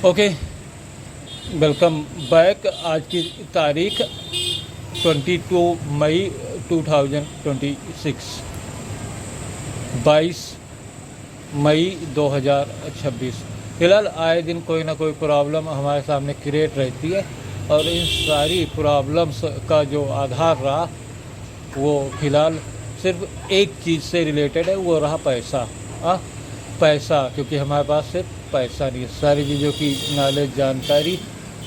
Okay, welcome back. आज की तारीख 22 मई 2026, 22 मई 2026। फिलहाल आए दिन कोई ना कोई प्रॉब्लम हमारे सामने क्रिएट रहती है और इन सारी प्रॉब्लम्स का जो आधार रहा वो फिलहाल सिर्फ एक चीज़ से रिलेटेड है, वो रहा पैसा। पैसा, क्योंकि हमारे पास सिर्फ पैसा नहीं है। सारी चीज़ों की नॉलेज, जानकारी,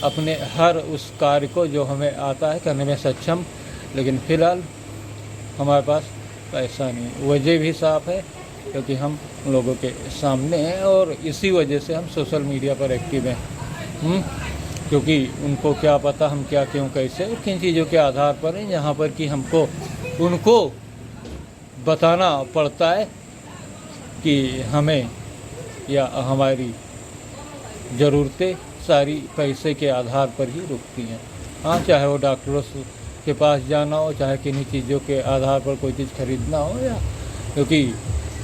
अपने हर उस कार्य को जो हमें आता है करने में सक्षम, लेकिन फ़िलहाल हमारे पास पैसा नहीं है। वजह भी साफ़ है क्योंकि हम लोगों के सामने हैं और इसी वजह से हम सोशल मीडिया पर एक्टिव हैं। क्योंकि उनको क्या पता हम क्या, क्यों, कैसे और किन चीज़ों के आधार पर हैं, यहाँ पर कि हमको उनको बताना पड़ता है कि हमें या हमारी ज़रूरतें सारी पैसे के आधार पर ही रुकती हैं। हाँ, चाहे वो डॉक्टरों के पास जाना हो, चाहे किन्हीं चीज़ों के आधार पर कोई चीज़ खरीदना हो, या क्योंकि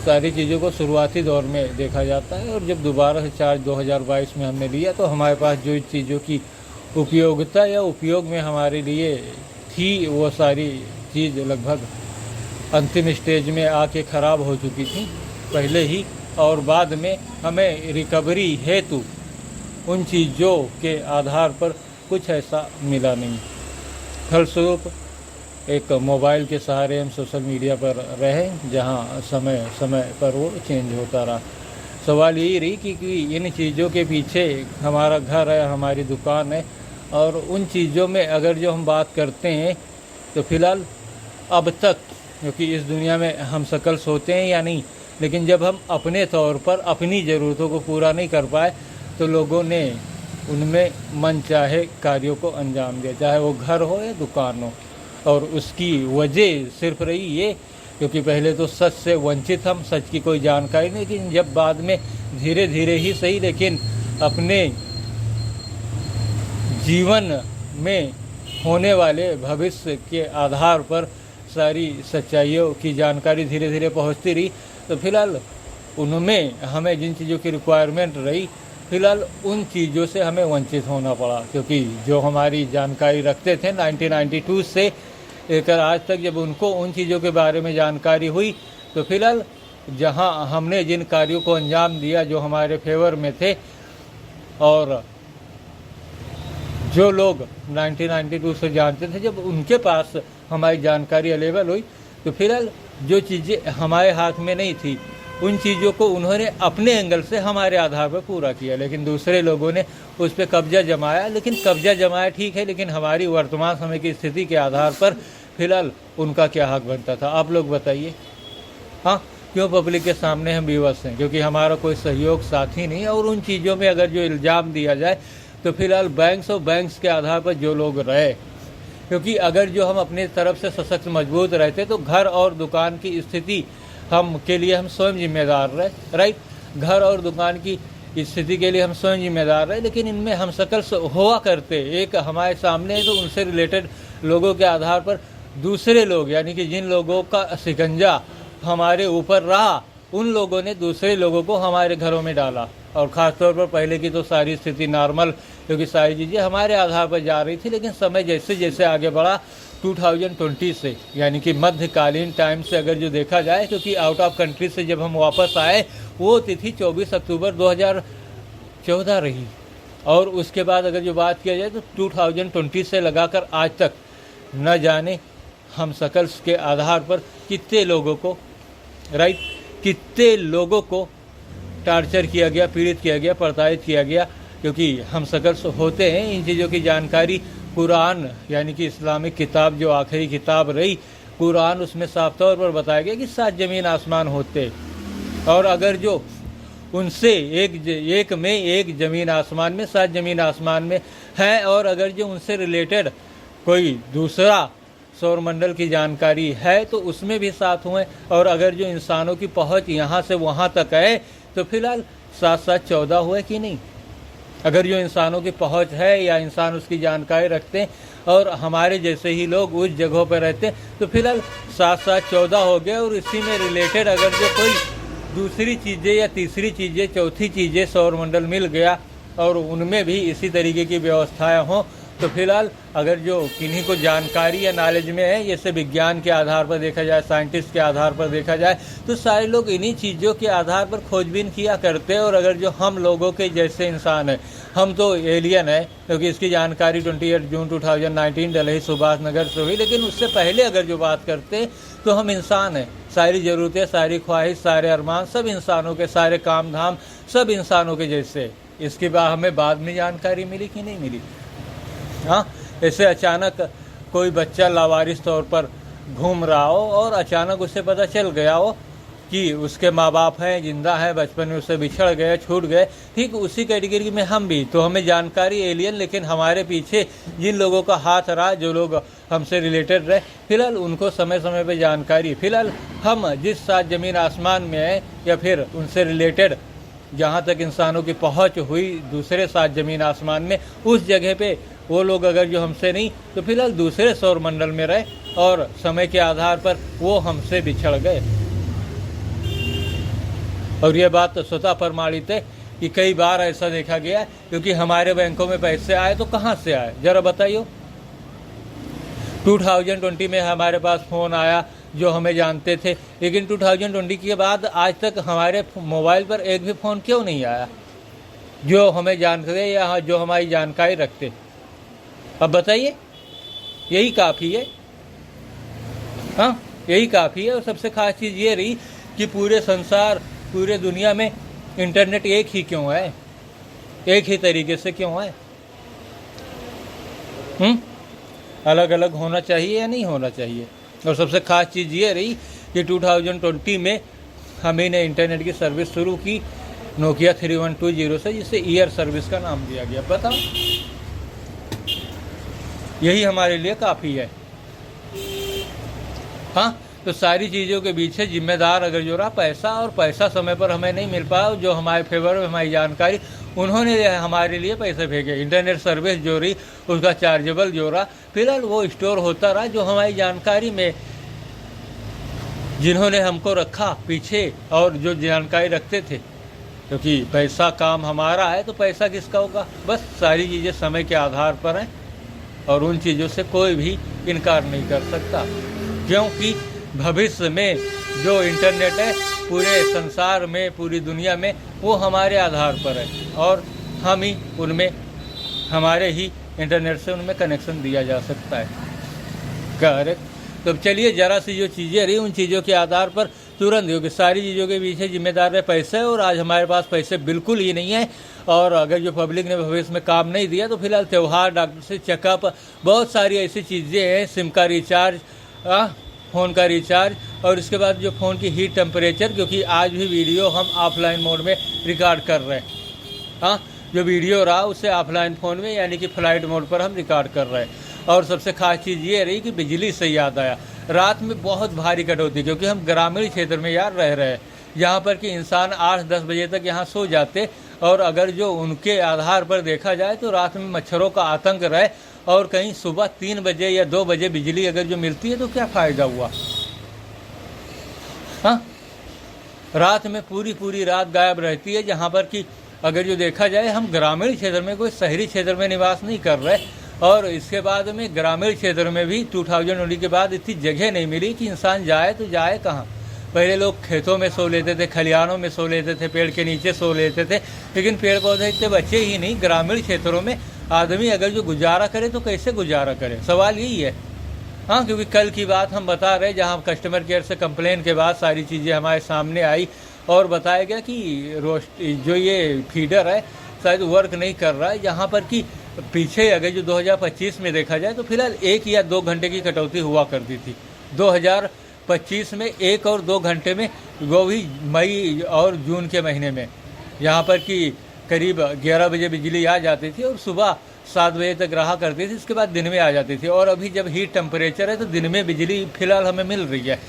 सारी चीज़ों को शुरुआती दौर में देखा जाता है और जब दोबारा से चार्ज 2022 में हमने लिया तो हमारे पास जो चीज़ों की उपयोगिता या उपयोग में हमारे लिए थी वो सारी चीज़ लगभग अंतिम स्टेज में आके ख़राब हो चुकी थी पहले ही, और बाद में हमें रिकवरी हेतु उन चीज़ों के आधार पर कुछ ऐसा मिला नहीं। फलस्वरूप एक मोबाइल के सहारे हम सोशल मीडिया पर रहे, जहां समय समय पर वो चेंज होता रहा। सवाल यही रही कि इन चीज़ों के पीछे हमारा घर है, हमारी दुकान है, और उन चीज़ों में अगर जो हम बात करते हैं तो फिलहाल अब तक, क्योंकि इस दुनिया में हम सकल्स होते हैं या नहीं, लेकिन जब हम अपने तौर पर अपनी ज़रूरतों को पूरा नहीं कर पाए तो लोगों ने उनमें मन चाहे कार्यों को अंजाम दिया, चाहे वो घर हो या दुकान हो। और उसकी वजह सिर्फ रही ये, क्योंकि पहले तो सच से वंचित हम, सच की कोई जानकारी नहीं, लेकिन जब बाद में धीरे धीरे ही सही, लेकिन अपने जीवन में होने वाले भविष्य के आधार पर सारी सच्चाइयों की जानकारी धीरे धीरे पहुंचती रही, तो फिलहाल उनमें हमें जिन चीज़ों की रिक्वायरमेंट रही, फिलहाल उन चीज़ों से हमें वंचित होना पड़ा। क्योंकि जो हमारी जानकारी रखते थे 1992 से लेकर आज तक, जब उनको उन चीज़ों के बारे में जानकारी हुई तो फिलहाल जहां हमने जिन कार्यों को अंजाम दिया जो हमारे फेवर में थे, और जो लोग 1992 से जानते थे, जब उनके पास हमारी जानकारी अवेलेबल हुई तो फिलहाल जो चीज़ें हमारे हाथ में नहीं थी उन चीज़ों को उन्होंने अपने एंगल से हमारे आधार पर पूरा किया, लेकिन दूसरे लोगों ने उस पर कब्जा जमाया। लेकिन कब्जा जमाया ठीक है, लेकिन हमारी वर्तमान समय की स्थिति के आधार पर फिलहाल उनका क्या हक बनता था, आप लोग बताइए। हाँ, क्यों पब्लिक के सामने हम बेबस हैं? क्योंकि हमारा कोई सहयोग साथी नहीं है। और उन चीज़ों में अगर जो इल्ज़ाम दिया जाए तो फिलहाल बैंक्स और बैंक्स के आधार पर जो लोग रहे, क्योंकि अगर जो हम अपने तरफ से सशक्त मजबूत रहते तो घर और दुकान की स्थिति हम के लिए हम स्वयं जिम्मेदार रहे, राइट। घर और दुकान की स्थिति के लिए हम स्वयं जिम्मेदार रहे, लेकिन इनमें हम सकल हुआ करते एक हमारे सामने, तो उनसे रिलेटेड लोगों के आधार पर दूसरे लोग, यानी कि जिन लोगों का शिकंजा हमारे ऊपर रहा, उन लोगों ने दूसरे लोगों को हमारे घरों में डाला। और ख़ासतौर पर पहले की तो सारी स्थिति नॉर्मल, क्योंकि सारी चीज़ें हमारे आधार पर जा रही थी, लेकिन समय जैसे जैसे आगे बढ़ा 2020 से, यानी कि मध्यकालीन टाइम से अगर जो देखा जाए, क्योंकि आउट ऑफ कंट्री से जब हम वापस आए वो तिथि 24 अक्टूबर 2014 रही। और उसके बाद अगर जो बात किया जाए तो 2020 से लगाकर आज तक न जाने हम सकल्स के आधार पर कितने लोगों को, राइट, कितने लोगों को टार्चर किया गया, पीड़ित किया गया, प्रताड़ित किया गया। क्योंकि हम सकल्स होते हैं, इन चीज़ों की जानकारी कुरान, यानी कि इस्लामिक किताब जो आखिरी किताब रही कुरान, उसमें साफ तौर पर बताया गया कि 7 ज़मीन आसमान होते, और अगर जो उनसे एक में एक ज़मीन आसमान में, 7 ज़मीन आसमान में है, और अगर जो उनसे रिलेटेड कोई दूसरा सौरमंडल की जानकारी है तो उसमें भी साथ हुए, और अगर जो इंसानों की पहुँच यहाँ से वहाँ तक है तो फिलहाल 7-7 14 हुए कि नहीं। अगर जो इंसानों की पहुंच है या इंसान उसकी जानकारी रखते हैं और हमारे जैसे ही लोग उस जगहों पर रहते हैं तो फिलहाल 7-7 14 हो गए। और इसी में रिलेटेड अगर जो कोई दूसरी चीज़ें या तीसरी चीज़ें, चौथी चीज़ें सौरमंडल मिल गया और उनमें भी इसी तरीके की व्यवस्थाएं हों। तो फिलहाल अगर जो किन्हीं को जानकारी या नॉलेज में है, जैसे विज्ञान के आधार पर देखा जाए, साइंटिस्ट के आधार पर देखा जाए, तो सारे लोग इन्हीं चीज़ों के आधार पर खोजबीन किया करते हैं। और अगर जो हम लोगों के जैसे इंसान है, हम तो एलियन है, क्योंकि इसकी जानकारी 28 जून 2019 डलही सुभाष नगर से हुई। लेकिन उससे पहले अगर जो बात करते हैं तो हम इंसान हैं, सारी ज़रूरतें, सारी ख्वाहिश, सारे अरमान सब इंसानों के, सारे काम धाम सब इंसानों के जैसे। इसके बाद हमें बाद में जानकारी मिली कि नहीं मिली। हाँ, ऐसे अचानक कोई बच्चा लावारिस तौर पर घूम रहा हो और अचानक उसे पता चल गया हो कि उसके माँ बाप हैं, जिंदा हैं, बचपन में उससे बिछड़ गए, छूट गए, ठीक उसी कैटेगरी में हम भी। तो हमें जानकारी एलियन, लेकिन हमारे पीछे जिन लोगों का हाथ रहा, जो लोग हमसे रिलेटेड रहे, फिलहाल उनको समय समय पे जानकारी। फिलहाल हम जिस साथ ज़मीन आसमान में हैं या फिर उनसे रिलेटेड जहाँ तक इंसानों की पहुँच हुई दूसरे साथ ज़मीन आसमान में, उस जगह पे वो लोग अगर जो हमसे नहीं तो फिलहाल दूसरे सौर मंडल में रहे और समय के आधार पर वो हमसे बिछड़ गए। और ये बात तो स्वतः प्रमाणित है कि कई बार ऐसा देखा गया है, क्योंकि हमारे बैंकों में पैसे आए तो कहाँ से आए जरा बताइए। 2020 में हमारे पास फ़ोन आया जो हमें जानते थे, लेकिन 2020 के बाद आज तक हमारे मोबाइल पर एक भी फ़ोन क्यों नहीं आया जो हमें जानते या जो हमारी जानकारी रखते। अब बताइए, यही काफ़ी है। हाँ, यही काफ़ी है। और सबसे ख़ास चीज़ ये रही कि पूरे संसार, पूरे दुनिया में इंटरनेट एक ही क्यों है, एक ही तरीके से क्यों है। अलग अलग होना चाहिए या नहीं होना चाहिए। और सबसे ख़ास चीज़ ये रही कि 2020 में हमें ने इंटरनेट की सर्विस शुरू की नोकिया 3120 से, जिसे ईयर सर्विस का नाम दिया गया। बताओ, यही हमारे लिए काफ़ी है। हाँ, तो सारी चीज़ों के पीछे जिम्मेदार अगर जो रहा पैसा, और पैसा समय पर हमें नहीं मिल पाया, जो हमारे फेवर में हमारी जानकारी, उन्होंने हमारे लिए पैसे भेजे। इंटरनेट सर्विस जो रही उसका चार्जेबल जो रहा, फिलहाल वो स्टोर होता रहा जो हमारी जानकारी में जिन्होंने हमको रखा पीछे और जो जानकारी रखते थे। क्योंकि पैसा काम हमारा है तो पैसा किसका होगा। बस सारी चीज़ें समय के आधार पर हैं और उन चीज़ों से कोई भी इनकार नहीं कर सकता, क्योंकि भविष्य में जो इंटरनेट है पूरे संसार में, पूरी दुनिया में, वो हमारे आधार पर है और हम ही उनमें, हमारे ही इंटरनेट से उनमें कनेक्शन दिया जा सकता है। करेक्ट। तो चलिए, ज़रा सी जो चीज़ें रही उन चीज़ों के आधार पर तुरंत, क्योंकि सारी चीज़ों के पीछे जिम्मेदार है पैसे, और आज हमारे पास पैसे बिल्कुल ही नहीं है। और अगर जो पब्लिक ने भविष्य में काम नहीं दिया तो फिलहाल त्यौहार, डॉक्टर से चेकअप, बहुत सारी ऐसी चीज़ें हैं, सिम का रिचार्ज, फ़ोन का रिचार्ज, और इसके बाद जो फ़ोन की हीट टेम्परेचर, क्योंकि आज भी वीडियो हम ऑफलाइन मोड में रिकॉर्ड कर रहे हैं। हाँ, जो वीडियो रहा उसे ऑफलाइन फ़ोन में यानी कि फ्लाइट मोड पर हम रिकॉर्ड कर रहे हैं। और सबसे खास चीज़ ये रही कि बिजली से याद आया, रात में बहुत भारी कटौती, क्योंकि हम ग्रामीण क्षेत्र में यार रह रहे हैं, यहाँ पर कि इंसान 8-10 बजे तक यहाँ सो जाते, और अगर जो उनके आधार पर देखा जाए तो रात में मच्छरों का आतंक रहे, और कहीं सुबह 3 बजे या 2 बजे बिजली अगर जो मिलती है तो क्या फ़ायदा हुआ। हाँ, रात में पूरी रात गायब रहती है, जहाँ पर कि अगर जो देखा जाए हम ग्रामीण क्षेत्र में, कोई शहरी क्षेत्र में निवास नहीं कर रहे। और इसके बाद में ग्रामीण क्षेत्र में भी 2019 के बाद इतनी जगह नहीं मिली कि इंसान जाए तो जाए कहाँ। पहले लोग खेतों में सो लेते थे, खलिहानों में सो लेते थे, पेड़ के नीचे सो लेते थे, लेकिन पेड़ पौधे इतने बचे ही नहीं। ग्रामीण क्षेत्रों में आदमी अगर जो गुजारा करे तो कैसे गुजारा करे, सवाल यही है। हाँ, क्योंकि कल की बात हम बता रहे, जहाँ कस्टमर केयर से कंप्लेन के बाद सारी चीज़ें हमारे सामने आई और बताया गया कि जो ये फीडर है शायद वर्क नहीं कर रहा है। यहाँ पर कि पीछे अगर जो 2025 में देखा जाए तो फिलहाल 1 या 2 घंटे की कटौती हुआ करती थी। 2025 में 1 और 2 घंटे में, वो भी मई और जून के महीने में, यहाँ पर कि करीब 11 बजे बिजली आ जाती थी और सुबह 7 बजे तक रहा करती थी, इसके बाद दिन में आ जाती थी। और अभी जब हीट टेम्परेचर है तो दिन में बिजली फिलहाल हमें मिल रही है,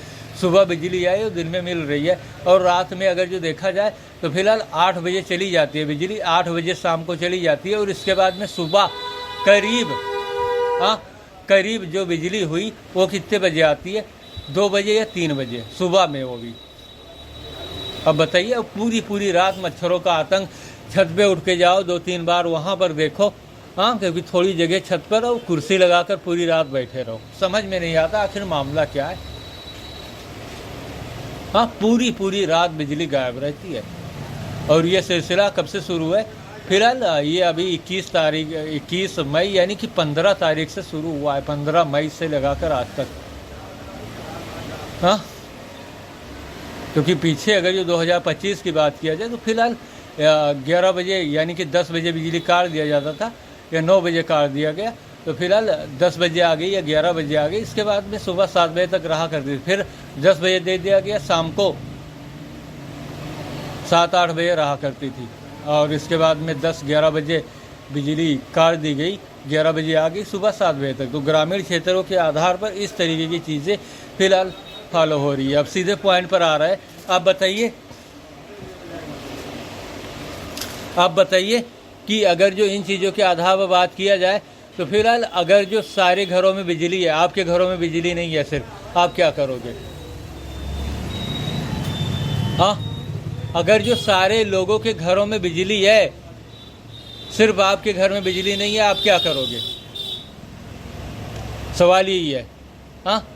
सुबह बिजली आई और दिन में मिल रही है। और रात में अगर जो देखा जाए तो फिलहाल 8 बजे चली जाती है बिजली, 8 बजे शाम को चली जाती है, और इसके बाद में सुबह करीब जो बिजली हुई वो कितने बजे आती है, 2 बजे या 3 बजे सुबह में, वो भी। अब बताइए, पूरी रात मच्छरों का आतंक, छत पे उठ के जाओ 2-3 बार वहाँ पर देखो, हाँ, क्योंकि थोड़ी जगह छत पर रहो, कुर्सी लगाकर पूरी रात बैठे रहो। समझ में नहीं आता आखिर मामला क्या है। हाँ, पूरी रात बिजली गायब रहती है। और ये सिलसिला कब से शुरू है? फिलहाल ये अभी 21 मई यानी कि 15 तारीख से शुरू हुआ है, 15 मई से लगाकर आज तक। हाँ, क्योंकि पीछे अगर जो 2025 की बात किया जाए तो फिलहाल 11 बजे यानी कि 10 बजे बिजली काट दिया जाता था, या 9 बजे काट दिया गया, तो फिलहाल 10 बजे आ गई या 11 बजे आ गई। इसके बाद में सुबह 7 बजे तक रहा करती थी, फिर 10 बजे दे दिया गया, शाम को 7-8 बजे रहा करती थी, और इसके बाद में 10-11 बजे बिजली काट दी गई, 11 बजे आ गई, सुबह 7 बजे तक। तो ग्रामीण क्षेत्रों के आधार पर इस तरीके की चीज़ें फिलहाल फॉलो हो रही है। अब सीधे पॉइंट पर आ रहा है, आप बताइए कि अगर जो इन चीज़ों के आधार पर बात किया जाए तो फिलहाल अगर जो सारे घरों में बिजली है, आपके घरों में बिजली नहीं है सिर्फ, आप क्या करोगे? हाँ, अगर जो सारे लोगों के घरों में बिजली है, सिर्फ आपके घर में बिजली नहीं है, आप क्या करोगे? सवाल यही है। हाँ,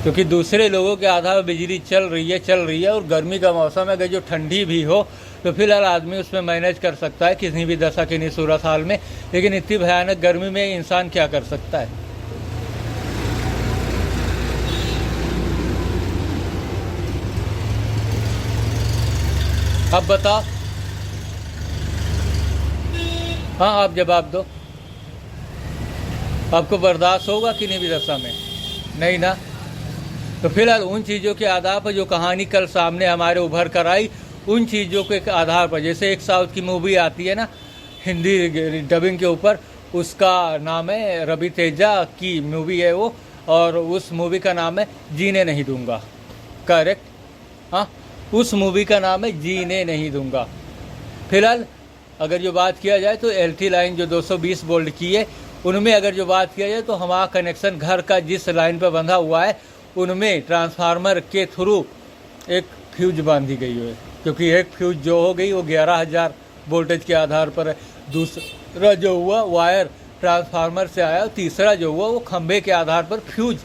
क्योंकि दूसरे लोगों के आधार पर बिजली चल रही है, और गर्मी का मौसम है, अगर जो ठंडी भी हो तो फिलहाल आदमी उसमें मैनेज कर सकता है किसी भी दशा की सूरत हाल में। लेकिन इतनी भयानक गर्मी में इंसान क्या कर सकता है? अब बताओ। हाँ, आप जवाब दो। आपको बर्दाश्त होगा कि नहीं भी दशा में? नहीं ना। तो फिलहाल उन चीज़ों के आधार पर जो कहानी कल सामने हमारे उभर कर आई, उन चीज़ों के आधार पर, जैसे एक साउथ की मूवी आती है ना हिंदी डबिंग के ऊपर, उसका नाम है रवि तेजा की मूवी है वो, और उस मूवी का नाम है जीने नहीं दूंगा। करेक्ट। हाँ, उस मूवी का नाम है जीने नहीं दूंगा। फिलहाल अगर जो बात किया जाए तो एलटी लाइन जो 220 वोल्ट की है, उनमें अगर जो बात किया जाए तो हमारा कनेक्शन घर का जिस लाइन पर बंधा हुआ है, उनमें ट्रांसफार्मर के थ्रू एक फ्यूज बांधी गई है, क्योंकि एक फ्यूज जो हो गई वो 11,000 वोल्टेज के आधार पर है, दूसरा जो हुआ वायर ट्रांसफार्मर से आया, और तीसरा जो हुआ वो खंभे के आधार पर फ्यूज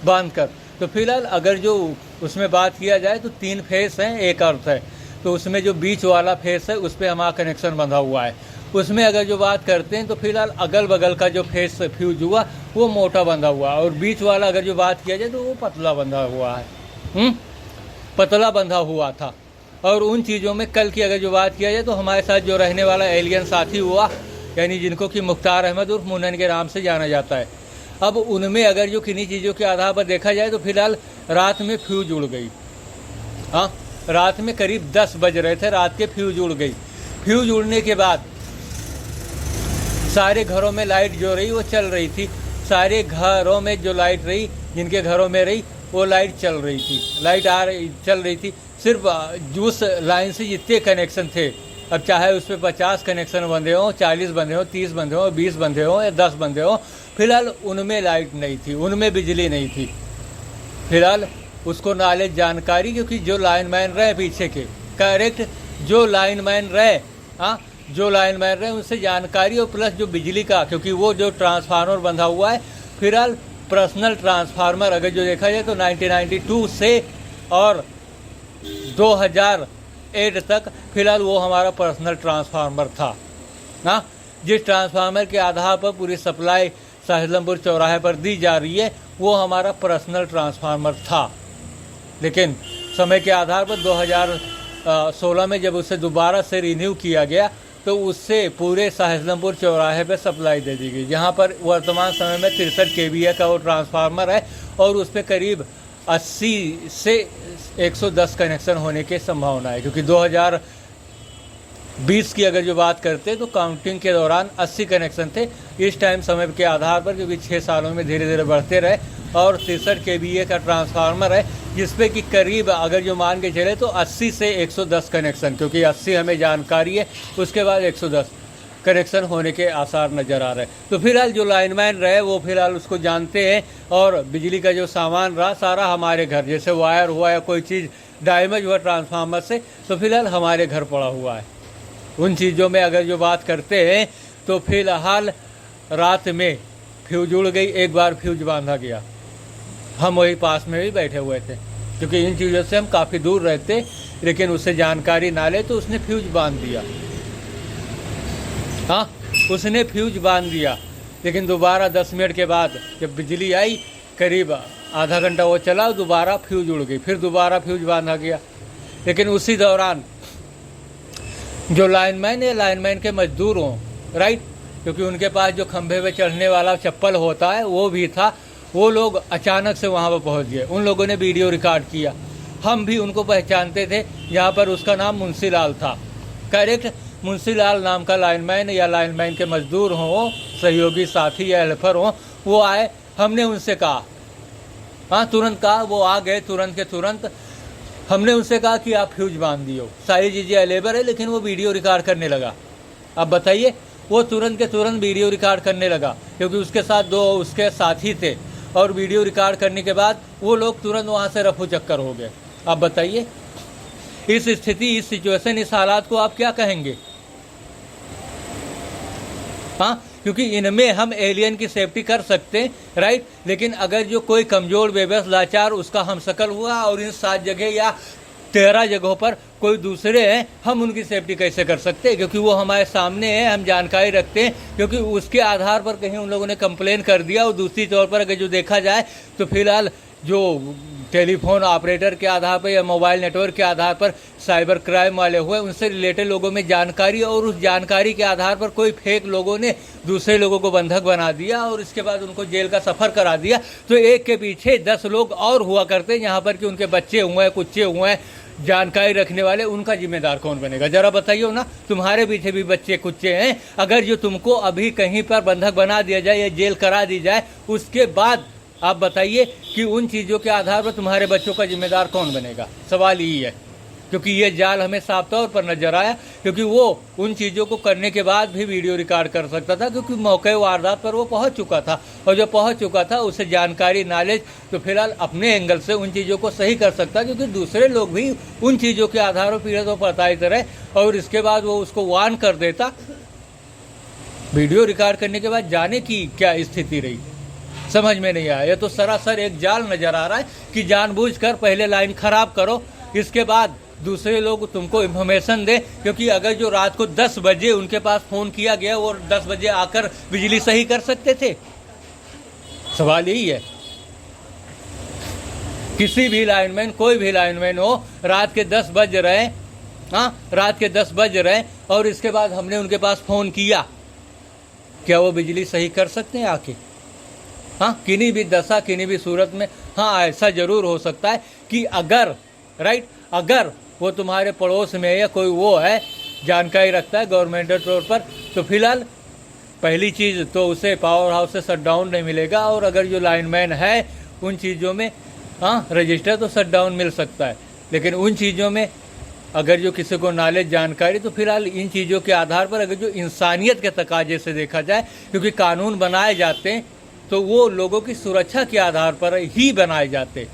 बांध कर। तो फिलहाल अगर जो उसमें बात किया जाए तो 3 फेस हैं, एक अर्थ है, तो उसमें जो बीच वाला फेस है उस पर हमारा कनेक्शन बंधा हुआ है। उसमें अगर जो बात करते हैं तो फिलहाल अगल बगल का जो फेस फ्यूज हुआ वो मोटा बंधा हुआ है, और बीच वाला अगर जो बात किया जाए तो वो पतला बंधा हुआ है, पतला बंधा हुआ था। और उन चीज़ों में कल की अगर जो बात किया जाए तो हमारे साथ जो रहने वाला एलियन साथी हुआ, यानी जिनको कि मुख्तार अहमद उर्फ मुन्नन के नाम से जाना जाता है, अब उनमें अगर जो किन्हीं चीज़ों के आधार पर देखा जाए तो फिलहाल रात में फ्यूज उड़ गई। हाँ, रात में करीब 10 बज रहे थे, रात के फ्यूज उड़ गई। फ्यूज उड़ने के बाद सारे घरों में लाइट जो रही वो चल रही थी, सारे घरों में जो लाइट रही, जिनके घरों में रही वो लाइट चल रही थी, लाइट चल रही थी। सिर्फ उस लाइन से जितने कनेक्शन थे, अब चाहे उस पर 50 कनेक्शन बंधे हों, 40 बंधे हों, 30 बंधे हों, 20 बंधे हों या 10 बंधे हों, फिलहाल उनमें लाइट नहीं थी, उनमें बिजली नहीं थी। फिलहाल उसको नॉलेज जानकारी, क्योंकि जो लाइनमैन रहे पीछे के, करेक्ट, जो लाइनमैन रहे, हाँ, जो लाइनमैन रहे उनसे जानकारी, और प्लस जो बिजली का, क्योंकि वो जो ट्रांसफार्मर बंधा हुआ है, फिलहाल पर्सनल ट्रांसफार्मर अगर जो देखा जाए तो 1992 से और 2008 तक फिलहाल वो हमारा पर्सनल ट्रांसफार्मर था ना, जिस ट्रांसफार्मर के आधार पर पूरी सप्लाई साहिलमपुर चौराहे पर दी जा रही है, वो हमारा पर्सनल ट्रांसफार्मर था। लेकिन समय के आधार पर 2016 में जब उसे दोबारा से रिन्यू किया गया तो उससे पूरे साहिलमपुर चौराहे पर सप्लाई दे दी गई, जहाँ पर वर्तमान समय में 63 kVA का वो ट्रांसफार्मर है, और उस पर करीब 80 से 110 कनेक्शन होने की संभावना है, क्योंकि 2020 की अगर जो बात करते तो काउंटिंग के दौरान 80 कनेक्शन थे। इस टाइम समय के आधार पर, क्योंकि 6 सालों में धीरे धीरे बढ़ते रहे, और 63 kVA का ट्रांसफार्मर है, जिसपे कि करीब अगर जो मान के चले तो 80 से 110 कनेक्शन, क्योंकि 80 हमें जानकारी है, उसके बाद 110 कनेक्शन होने के आसार नज़र आ रहे हैं। तो फिलहाल जो लाइनमैन रहे वो फिलहाल उसको जानते हैं, और बिजली का जो सामान रहा सारा हमारे घर, जैसे वायर हुआ या कोई चीज़ डैमेज हुआ ट्रांसफार्मर से, तो फिलहाल हमारे घर पड़ा हुआ है। उन चीज़ों में अगर जो बात करते हैं तो फिलहाल रात में फ्यूज उड़ गई, एक बार फ्यूज बांधा गया, हम वही पास में भी बैठे हुए थे क्योंकि इन चीज़ों से हम काफ़ी दूर रहते, लेकिन उससे जानकारी ना ले तो उसने फ्यूज बांध दिया। हाँ, उसने फ्यूज बांध दिया, लेकिन दोबारा 10 मिनट के बाद जब बिजली आई, करीब आधा घंटा वो चला, दोबारा फ्यूज उड़ गई, फिर दोबारा फ्यूज बांधा गया। लेकिन उसी दौरान जो लाइनमैन या लाइनमैन के मजदूर हों, राइट, क्योंकि उनके पास जो खंभे पे चढ़ने वाला चप्पल होता है वो भी था, वो लोग अचानक से वहाँ पर पहुँच गए। उन लोगों ने वीडियो रिकॉर्ड किया, हम भी उनको पहचानते थे, यहाँ पर उसका नाम मुंशी लाल था, करेक्ट। मुंशी लाल नाम का लाइनमैन या लाइनमैन के मजदूर हों, सहयोगी साथी या हेल्पर हों, वो आए, हमने उनसे कहा, हाँ तुरंत कहा, वो आ गए तुरंत के तुरंत। हमने उनसे कहा कि आप फ्यूज बांध दियो, सारी चीज़ें अवेलेबल है, लेकिन वो वीडियो रिकॉर्ड करने लगा। अब बताइए, वो तुरंत के तुरंत वीडियो रिकॉर्ड करने लगा, क्योंकि उसके साथ 2 उसके साथी थे, और वीडियो रिकॉर्ड करने के बाद वो लोग तुरंत वहाँ से रफू चक्कर हो गए। अब बताइए, इस स्थिति, इस सिचुएशन, इस हालात को आप क्या कहेंगे? हाँ, क्योंकि इनमें हम एलियन की सेफ्टी कर सकते हैं, राइट, लेकिन अगर जो कोई कमज़ोर बेबस लाचार उसका हमशक्ल हुआ और इन 7 जगह या 13 जगहों पर कोई दूसरे हैं, हम उनकी सेफ्टी कैसे कर सकते हैं? क्योंकि वो हमारे सामने है, हम जानकारी रखते हैं, क्योंकि उसके आधार पर कहीं उन लोगों ने कंप्लेन कर दिया। और दूसरी तौर पर अगर जो देखा जाए तो फिलहाल जो टेलीफोन ऑपरेटर के आधार पर या मोबाइल नेटवर्क के आधार पर साइबर क्राइम वाले हुए, उनसे रिलेटेड लोगों में जानकारी, और उस जानकारी के आधार पर कोई फेक लोगों ने दूसरे लोगों को बंधक बना दिया और इसके बाद उनको जेल का सफ़र करा दिया। तो एक के पीछे 10 लोग और हुआ करते हैं, यहाँ पर कि उनके बच्चे हुए हैं, कुच्चे हुए हैं, जानकारी रखने वाले, उनका जिम्मेदार कौन बनेगा? जरा बताइए ना, तुम्हारे पीछे भी बच्चे कुच्चे हैं, अगर जो तुमको अभी कहीं पर बंधक बना दिया जाए या जेल करा दी जाए, उसके बाद आप बताइए कि उन चीज़ों के आधार पर तुम्हारे बच्चों का जिम्मेदार कौन बनेगा? सवाल यही है, क्योंकि ये जाल हमें साफ तौर पर नजर आया, क्योंकि वो उन चीज़ों को करने के बाद भी वीडियो रिकॉर्ड कर सकता था, क्योंकि मौके वारदात पर वो पहुंच चुका था, और जो पहुंच चुका था उसे जानकारी, नॉलेज, तो फिलहाल अपने एंगल से उन चीज़ों को सही कर सकता, क्योंकि दूसरे लोग भी उन चीज़ों के आधार पर पीड़ित प्रताड़ित रहे, और इसके बाद वो उसको वार्न कर देता। वीडियो रिकॉर्ड करने के बाद जाने की क्या स्थिति रही, समझ में नहीं आया। ये तो सरासर एक जाल नजर आ रहा है कि जानबूझकर पहले लाइन खराब करो, इसके बाद दूसरे लोग तुमको इन्फॉर्मेशन दे, क्योंकि अगर जो रात को 10 बजे उनके पास फ़ोन किया गया और 10 बजे आकर बिजली सही कर सकते थे। सवाल यही है, किसी भी लाइनमैन, कोई भी लाइनमैन हो, रात के 10 बज रहे, हाँ रात के 10 बज रहे, और इसके बाद हमने उनके पास फ़ोन किया, क्या वो बिजली सही कर सकते हैं आके? हाँ, किन्हीं भी दशा, किन्हीं भी सूरत में, हाँ ऐसा ज़रूर हो सकता है कि अगर, राइट, अगर वो तुम्हारे पड़ोस में या कोई वो है, जानकारी रखता है गवर्नमेंटल तौर पर, तो फिलहाल पहली चीज़ तो उसे पावर हाउस से शटडाउन नहीं मिलेगा, और अगर जो लाइनमैन है उन चीज़ों में, हाँ रजिस्टर तो शटडाउन मिल सकता है, लेकिन उन चीज़ों में अगर जो किसी को नॉलेज, जानकारी, तो फिलहाल इन चीज़ों के आधार पर अगर जो इंसानियत के तकाजे से देखा जाए, क्योंकि कानून बनाए जाते हैं तो वो लोगों की सुरक्षा के आधार पर ही बनाए जाते,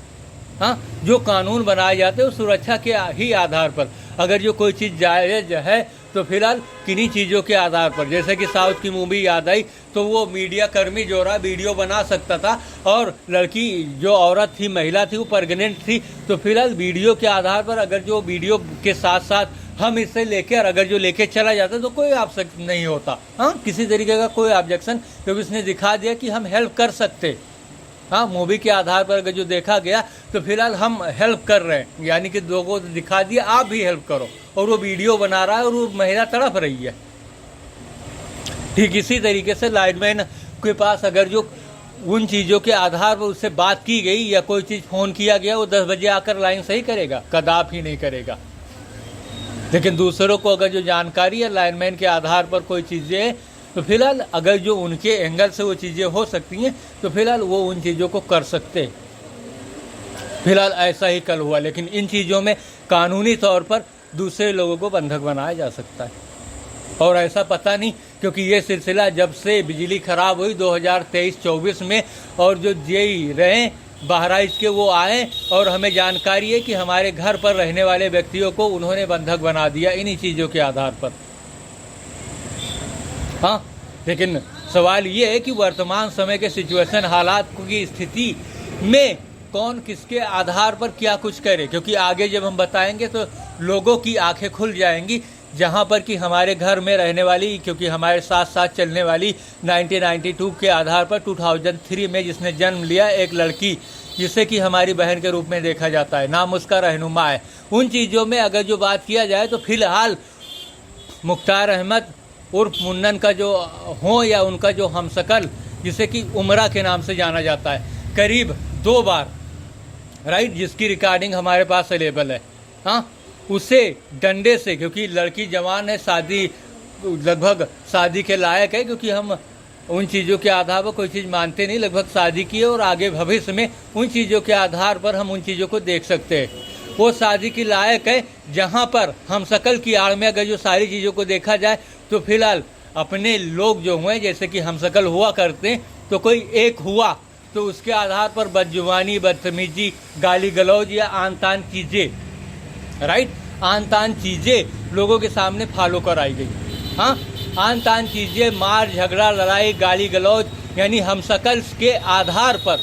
हाँ जो कानून बनाए जाते हैं वो सुरक्षा के ही आधार पर। अगर जो कोई चीज़ जायज़ है तो फिलहाल किन्हीं चीज़ों के आधार पर, जैसे कि साउथ की मूवी याद आई, तो वो मीडिया कर्मी जो रहा वीडियो बना सकता था, और लड़की जो औरत थी, महिला थी, वो प्रेग्नेंट थी, तो फिलहाल वीडियो के आधार पर अगर जो वीडियो के साथ साथ हम इसे लेकर अगर जो लेके चला जाता तो कोई ऑब्जेक्शन नहीं होता, हाँ किसी तरीके का कोई ऑब्जेक्शन, क्योंकि उसने दिखा दिया कि हम हेल्प कर सकते। हाँ, मूवी के आधार पर अगर जो देखा गया तो फिलहाल हम हेल्प कर रहे हैं, यानी कि लोगों को दिखा दिया आप भी हेल्प करो, और वो वीडियो बना रहा है और वो महिला तड़प रही है। ठीक इसी तरीके से लाइनमैन के पास अगर जो उन चीज़ों के आधार पर उससे बात की गई या कोई चीज़ फ़ोन किया गया, वो 10 बजे आकर लाइन सही करेगा? कदापि नहीं करेगा। लेकिन दूसरों को अगर जो जानकारी है लाइनमैन के आधार पर कोई चीज़ें, तो फिलहाल अगर जो उनके एंगल से वो चीज़ें हो सकती हैं तो फिलहाल वो उन चीज़ों को कर सकते। फिलहाल ऐसा ही कल हुआ, लेकिन इन चीज़ों में कानूनी तौर पर दूसरे लोगों को बंधक बनाया जा सकता है, और ऐसा पता नहीं, क्योंकि ये सिलसिला जब से बिजली खराब हुई 2023-24 में, और जो जेई रहे बहराइच के वो आए, और हमें जानकारी है कि हमारे घर पर रहने वाले व्यक्तियों को उन्होंने बंधक बना दिया इन्हीं चीज़ों के आधार पर। हाँ, लेकिन सवाल ये है कि वर्तमान समय के सिचुएशन हालात की स्थिति में कौन किसके आधार पर क्या कुछ करे, क्योंकि आगे जब हम बताएंगे तो लोगों की आंखें खुल जाएंगी। जहाँ पर कि हमारे घर में रहने वाली, क्योंकि हमारे साथ साथ चलने वाली 1992 के आधार पर 2003 में जिसने जन्म लिया, एक लड़की जिसे कि हमारी बहन के रूप में देखा जाता है, नाम उसका रहनुमा है। उन चीज़ों में अगर जो बात किया जाए तो फिलहाल मुख्तार अहमद उर्फ मुन्नन का जो हो या उनका जो हमशक्ल जिसे कि उमरा के नाम से जाना जाता है, करीब 2 बार राइट, जिसकी रिकॉर्डिंग हमारे पास अवेलेबल है, हाँ, उसे डंडे से, क्योंकि लड़की जवान है, शादी लगभग शादी के लायक है, क्योंकि हम उन चीज़ों के आधार पर कोई चीज़ मानते नहीं, लगभग शादी की है और आगे भविष्य में उन चीज़ों के आधार पर हम उन चीज़ों को देख सकते हैं। वो शादी की लायक है, जहाँ पर हमशक्ल की आड़ में अगर जो सारी चीज़ों को देखा जाए तो फिलहाल अपने लोग जो हुए, जैसे कि हमशक्ल हुआ करते हैं, तो कोई एक हुआ तो उसके आधार पर बदजुबानी, बदतमीजी, गाली गलौज या आन तान चीज़ें, राइट, आन तान चीज़ें लोगों के सामने फॉलो कराई गई। हाँ, आन तान चीज़ें, मार झगड़ा, लड़ाई, गाली गलौज, यानी हम शकल्स के आधार पर,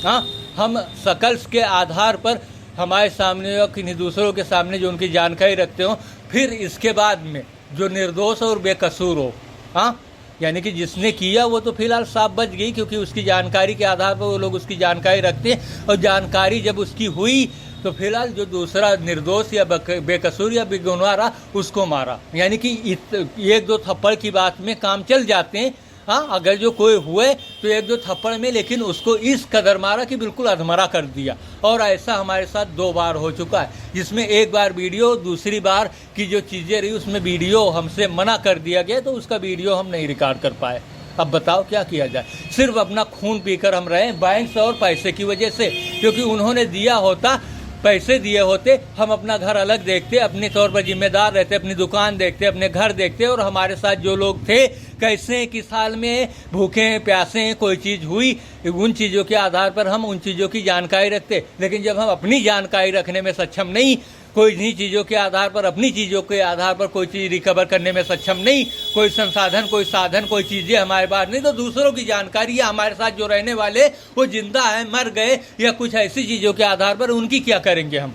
हाँ, हम शकल्स के आधार पर हमारे सामने या किन्हीं दूसरों के सामने जो उनकी जानकारी रखते हो, फिर इसके बाद में जो निर्दोष और बेकसूर हो, हाँ, यानी कि जिसने किया वो तो फिलहाल साफ बच गई, क्योंकि उसकी जानकारी के आधार पर वो लोग उसकी जानकारी रखते हैं, और जानकारी जब उसकी हुई तो फिलहाल जो दूसरा निर्दोष या बेकसूर या बेगुनाह रहा उसको मारा, यानी कि 1-2 थप्पड़ की बात में काम चल जाते हैं। हाँ, अगर जो कोई हुए तो 1-2 थप्पड़ में, लेकिन उसको इस कदर मारा कि बिल्कुल अधमरा कर दिया। और ऐसा हमारे साथ 2 बार हो चुका है, जिसमें एक बार वीडियो, दूसरी बार की जो चीज़ें रही उसमें वीडियो हमसे मना कर दिया गया, तो उसका वीडियो हम नहीं रिकॉर्ड कर पाए। अब बताओ क्या किया जाए, सिर्फ अपना खून पीकर हम रहे बैंक से और पैसे की वजह से, क्योंकि उन्होंने दिया होता, पैसे दिए होते, हम अपना घर अलग देखते, अपने तौर पर जिम्मेदार रहते, अपनी दुकान देखते, अपने घर देखते, और हमारे साथ जो लोग थे कैसे हैं, किस हाल में भूखे हैं, प्यासे हैं, कोई चीज़ हुई, उन चीज़ों के आधार पर हम उन चीज़ों की जानकारी रखते। लेकिन जब हम अपनी जानकारी रखने में सक्षम नहीं, कोई इन्हीं चीज़ों के आधार पर, अपनी चीज़ों के आधार पर कोई चीज़ रिकवर करने में सक्षम नहीं, कोई संसाधन, कोई साधन, कोई चीज़ें हमारे पास नहीं, तो दूसरों की जानकारी या हमारे साथ जो रहने वाले वो जिंदा है, मर गए, या कुछ ऐसी चीज़ों के आधार पर उनकी क्या करेंगे हम।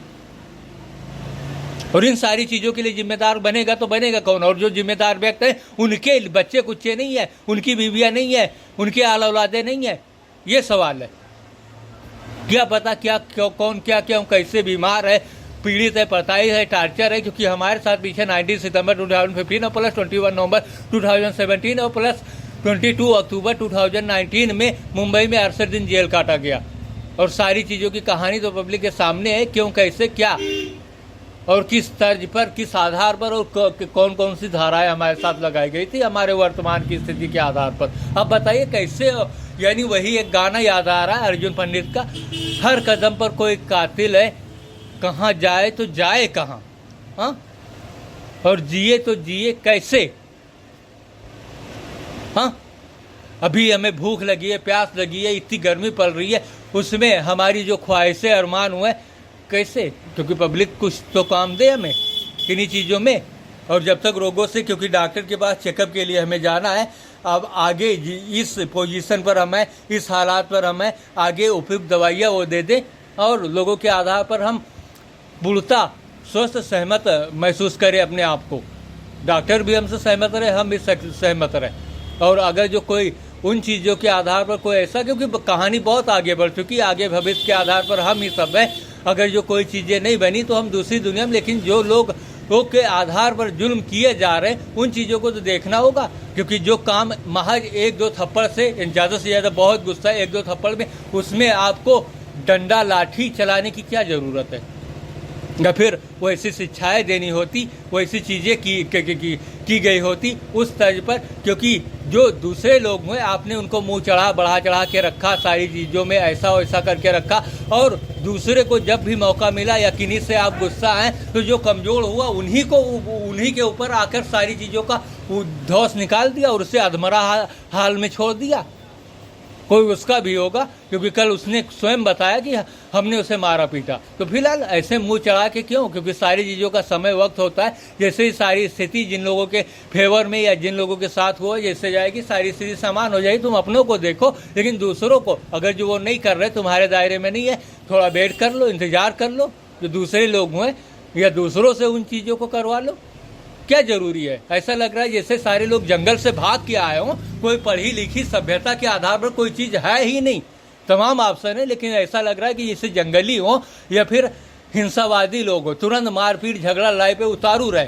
और इन सारी चीज़ों के लिए जिम्मेदार बनेगा तो बनेगा कौन, और जो जिम्मेदार व्यक्ति हैं उनके बच्चे कुच्चे नहीं है, उनकी बीवियाँ नहीं है, उनके आल औलादे नहीं है, ये सवाल है। क्या पता क्या क्यों, कौन क्या क्यों, कैसे बीमार है, पीड़ित है, पता ही है, टार्चर है, क्योंकि हमारे साथ पीछे 19 सितंबर 2015 और प्लस 21 नवंबर 2017 और प्लस 22 अक्टूबर 2019 में मुंबई में 68 दिन जेल काटा गया। और सारी चीज़ों की कहानी तो पब्लिक के सामने है, क्यों, कैसे, क्या और किस तर्ज पर, किस आधार पर, और कौन कौन सी धाराएं हमारे साथ लगाई गई थी हमारे वर्तमान की स्थिति के आधार पर। अब बताइए कैसे, यानी वही एक गाना याद आ रहा है अर्जुन पंडित का, हर कदम पर कोई कातिल है, कहाँ जाए तो जाए कहाँ, हाँ, और जिए तो जिए कैसे। हाँ, अभी हमें भूख लगी है, प्यास लगी है, इतनी गर्मी पड़ रही है, उसमें हमारी जो ख्वाहिशें अरमान हुए कैसे, क्योंकि पब्लिक कुछ तो काम दे हमें किन्हीं चीज़ों में। और जब तक रोगों से, क्योंकि डॉक्टर के पास चेकअप के लिए हमें जाना है, अब आगे इस पोजीशन पर हमें, इस हालात पर हमें आगे उपयुक्त दवाइयाँ वो दे दें, और लोगों के आधार पर हम बुढ़ता स्वस्थ सहमत महसूस करें अपने आप को, डॉक्टर भी हमसे सहमत रहे, हम भी सहमत रहे। और अगर जो कोई उन चीज़ों के आधार पर कोई ऐसा, क्योंकि कहानी बहुत आगे बढ़ चुकी, आगे भविष्य के आधार पर हम ही सब हैं, अगर जो कोई चीज़ें नहीं बनी तो हम दूसरी दुनिया में, लेकिन जो लोग के आधार पर जुल्म किए जा रहे हैं उन चीज़ों को तो देखना होगा, क्योंकि जो काम महज 1-2 थप्पड़ से, ज़्यादा से ज़्यादा बहुत गुस्सा 1-2 थप्पड़ में, उसमें आपको डंडा लाठी चलाने की क्या ज़रूरत है, या फिर वैसी शिक्षाएं देनी होती, वैसी चीज़ें की गई होती उस तर्ज पर, क्योंकि जो दूसरे लोग हुए आपने उनको मुंह बढ़ा चढ़ा के रखा, सारी चीज़ों में ऐसा वैसा करके रखा, और दूसरे को जब भी मौका मिला या किन्हीं से आप गुस्सा आए तो जो कमज़ोर हुआ उन्हीं के ऊपर आकर सारी चीज़ों का धौंस निकाल दिया और उसे अधमरा हाल में छोड़ दिया। कोई उसका भी होगा, क्योंकि कल उसने स्वयं बताया कि हमने उसे मारा पीटा। तो फिलहाल ऐसे मुंह चढ़ा के क्यों? क्योंकि सारी चीज़ों का समय वक्त होता है। जैसे ही सारी स्थिति जिन लोगों के फेवर में या जिन लोगों के साथ हुआ जैसे जाएगी, सारी स्थिति समान हो जाएगी। तुम अपनों को देखो, लेकिन दूसरों को अगर जो वो नहीं कर रहे, तुम्हारे दायरे में नहीं है, थोड़ा वेट कर लो, इंतजार कर लो, जो दूसरे लोग हुए या दूसरों से उन चीज़ों को करवा लो। क्या जरूरी है? ऐसा लग रहा है जैसे सारे लोग जंगल से भाग के आए हों, कोई पढ़ी लिखी सभ्यता के आधार पर कोई चीज़ है ही नहीं। तमाम ऑप्शन है, लेकिन ऐसा लग रहा है कि जैसे जंगली हो या फिर हिंसावादी लोग हो, तुरंत मारपीट झगड़ा लड़ाई पे उतारू रहे।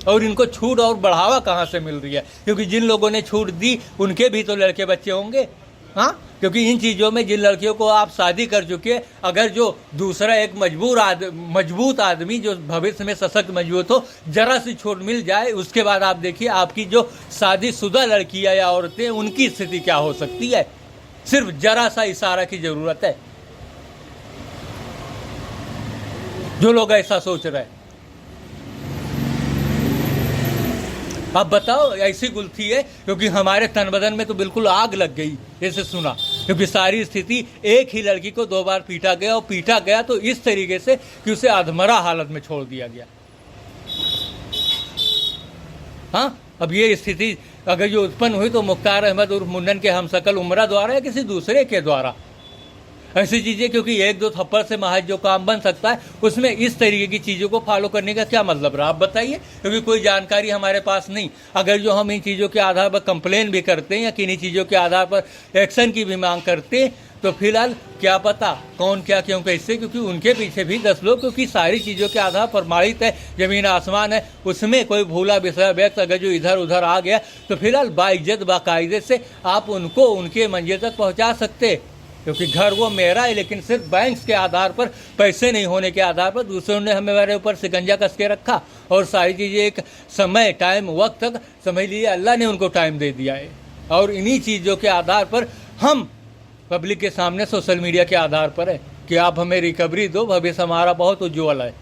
और इनको छूट और बढ़ावा कहाँ से मिल रही है? क्योंकि जिन लोगों ने छूट दी उनके भी तो लड़के बच्चे होंगे। हाँ, क्योंकि इन चीज़ों में जिन लड़कियों को आप शादी कर चुके, अगर जो दूसरा एक मजबूत आदमी जो भविष्य में सशक्त मजबूत हो, जरा सी छूट मिल जाए, उसके बाद आप देखिए आपकी जो शादीशुदा लड़कियां या औरतें, उनकी स्थिति क्या हो सकती है। सिर्फ जरा सा इशारा की जरूरत है। जो लोग ऐसा सोच रहे हैं, अब बताओ, ऐसी गुलथी है क्योंकि हमारे तन बदन में तो बिल्कुल आग लग गई जैसे सुना, क्योंकि सारी स्थिति एक ही लड़की को 2 बार पीटा गया, और पीटा गया तो इस तरीके से कि उसे अधमरा हालत में छोड़ दिया गया। हाँ, अब ये स्थिति अगर जो उत्पन्न हुई तो मुख्तार अहमद उर्फ मुन्नन के हमशक्ल उमरा द्वारा या किसी दूसरे के द्वारा, ऐसी चीज़ें, क्योंकि 1-2 थप्पड़ से महज जो काम बन सकता है, उसमें इस तरीके की चीज़ों को फॉलो करने का क्या मतलब रहा? आप बताइए, क्योंकि कोई जानकारी हमारे पास नहीं। अगर जो हम इन चीज़ों के आधार पर कंप्लेन भी करते हैं या किन्हीं चीज़ों के आधार पर एक्शन की भी मांग करते हैं, तो फिलहाल क्या पता कौन क्या क्यों कैसे, क्योंकि उनके पीछे भी 10 लोग, क्योंकि सारी चीज़ों के आधार प्रमाणित है, ज़मीन आसमान है, उसमें कोई भूला बिसरा व्यक्ति अगर जो इधर उधर आ गया तो फिलहाल बाइज्जत बाकायदे से आप उनको उनके मंजिल तक पहुँचा सकते, क्योंकि घर वो मेरा है, लेकिन सिर्फ बैंक्स के आधार पर, पैसे नहीं होने के आधार पर दूसरों ने हमारे ऊपर शिकंजा कस के रखा। और सारी चीज़ें एक समय, टाइम, वक्त तक समझ लीजिए अल्लाह ने उनको टाइम दे दिया है। और इन्हीं चीज़ों के आधार पर हम पब्लिक के सामने सोशल मीडिया के आधार पर है कि आप हमें रिकवरी दो, भविष्य हमारा बहुत उज्ज्वल है।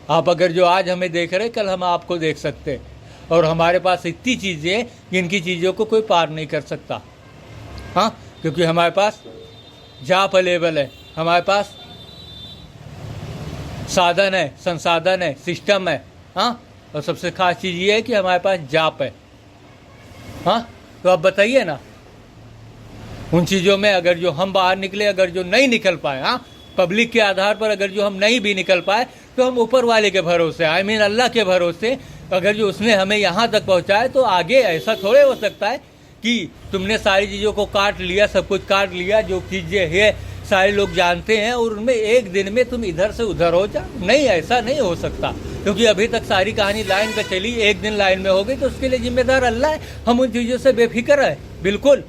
आप अगर जो आज हमें देख रहे, कल हम आपको देख सकते हैं। और हमारे पास इतनी चीज़ें हैं जिनकी चीज़ों को कोई पार नहीं कर सकता। हाँ, क्योंकि हमारे पास जाप अवेलेबल है, हमारे पास साधन है, संसाधन है, सिस्टम है। हाँ, और सबसे खास चीज़ ये है कि हमारे पास जाप है। हाँ, तो अब बताइए ना, उन चीज़ों में अगर जो हम बाहर निकले, अगर जो नहीं निकल पाए, हाँ, पब्लिक के आधार पर अगर जो हम नहीं भी निकल पाए, तो हम ऊपर वाले के भरोसे, आई मीन अल्लाह के भरोसे, अगर जो उसने हमें यहाँ तक पहुँचाए, तो आगे ऐसा थोड़े हो सकता है कि तुमने सारी चीज़ों को काट लिया, सब कुछ काट लिया, जो चीज़ें है सारे लोग जानते हैं, और उनमें एक दिन में तुम इधर से उधर हो जाओ। नहीं, ऐसा नहीं हो सकता, क्योंकि अभी तक सारी कहानी लाइन पे चली, एक दिन लाइन में हो गई तो उसके लिए जिम्मेदार अल्लाह है। हम उन चीज़ों से बेफिक्र है बिल्कुल।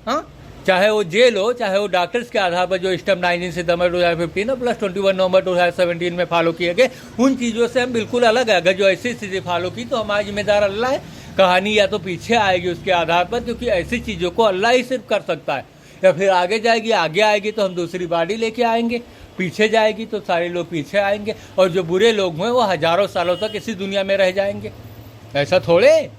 हाँ, चाहे वो जेल हो, चाहे वो डॉक्टर्स के आधार पर जो स्टेप 19 सितंबर 2015 प्लस 21 नवंबर 2017 में फॉलो किए गए, उन चीज़ों से हम बिल्कुल अलग है। अगर जो ऐसी स्थिति फॉलो की तो हमारा जिम्मेदार अल्लाह है। कहानी या तो पीछे आएगी उसके आधार पर, क्योंकि ऐसी चीज़ों को अल्लाह ही सिर्फ कर सकता है, या फिर आगे जाएगी, आगे आएगी तो हम दूसरी बॉडी लेके आएंगे, पीछे जाएगी तो सारे लोग पीछे आएंगे, और जो बुरे लोग हुए वो हज़ारों सालों तक इसी दुनिया में रह जाएंगे। ऐसा थोड़े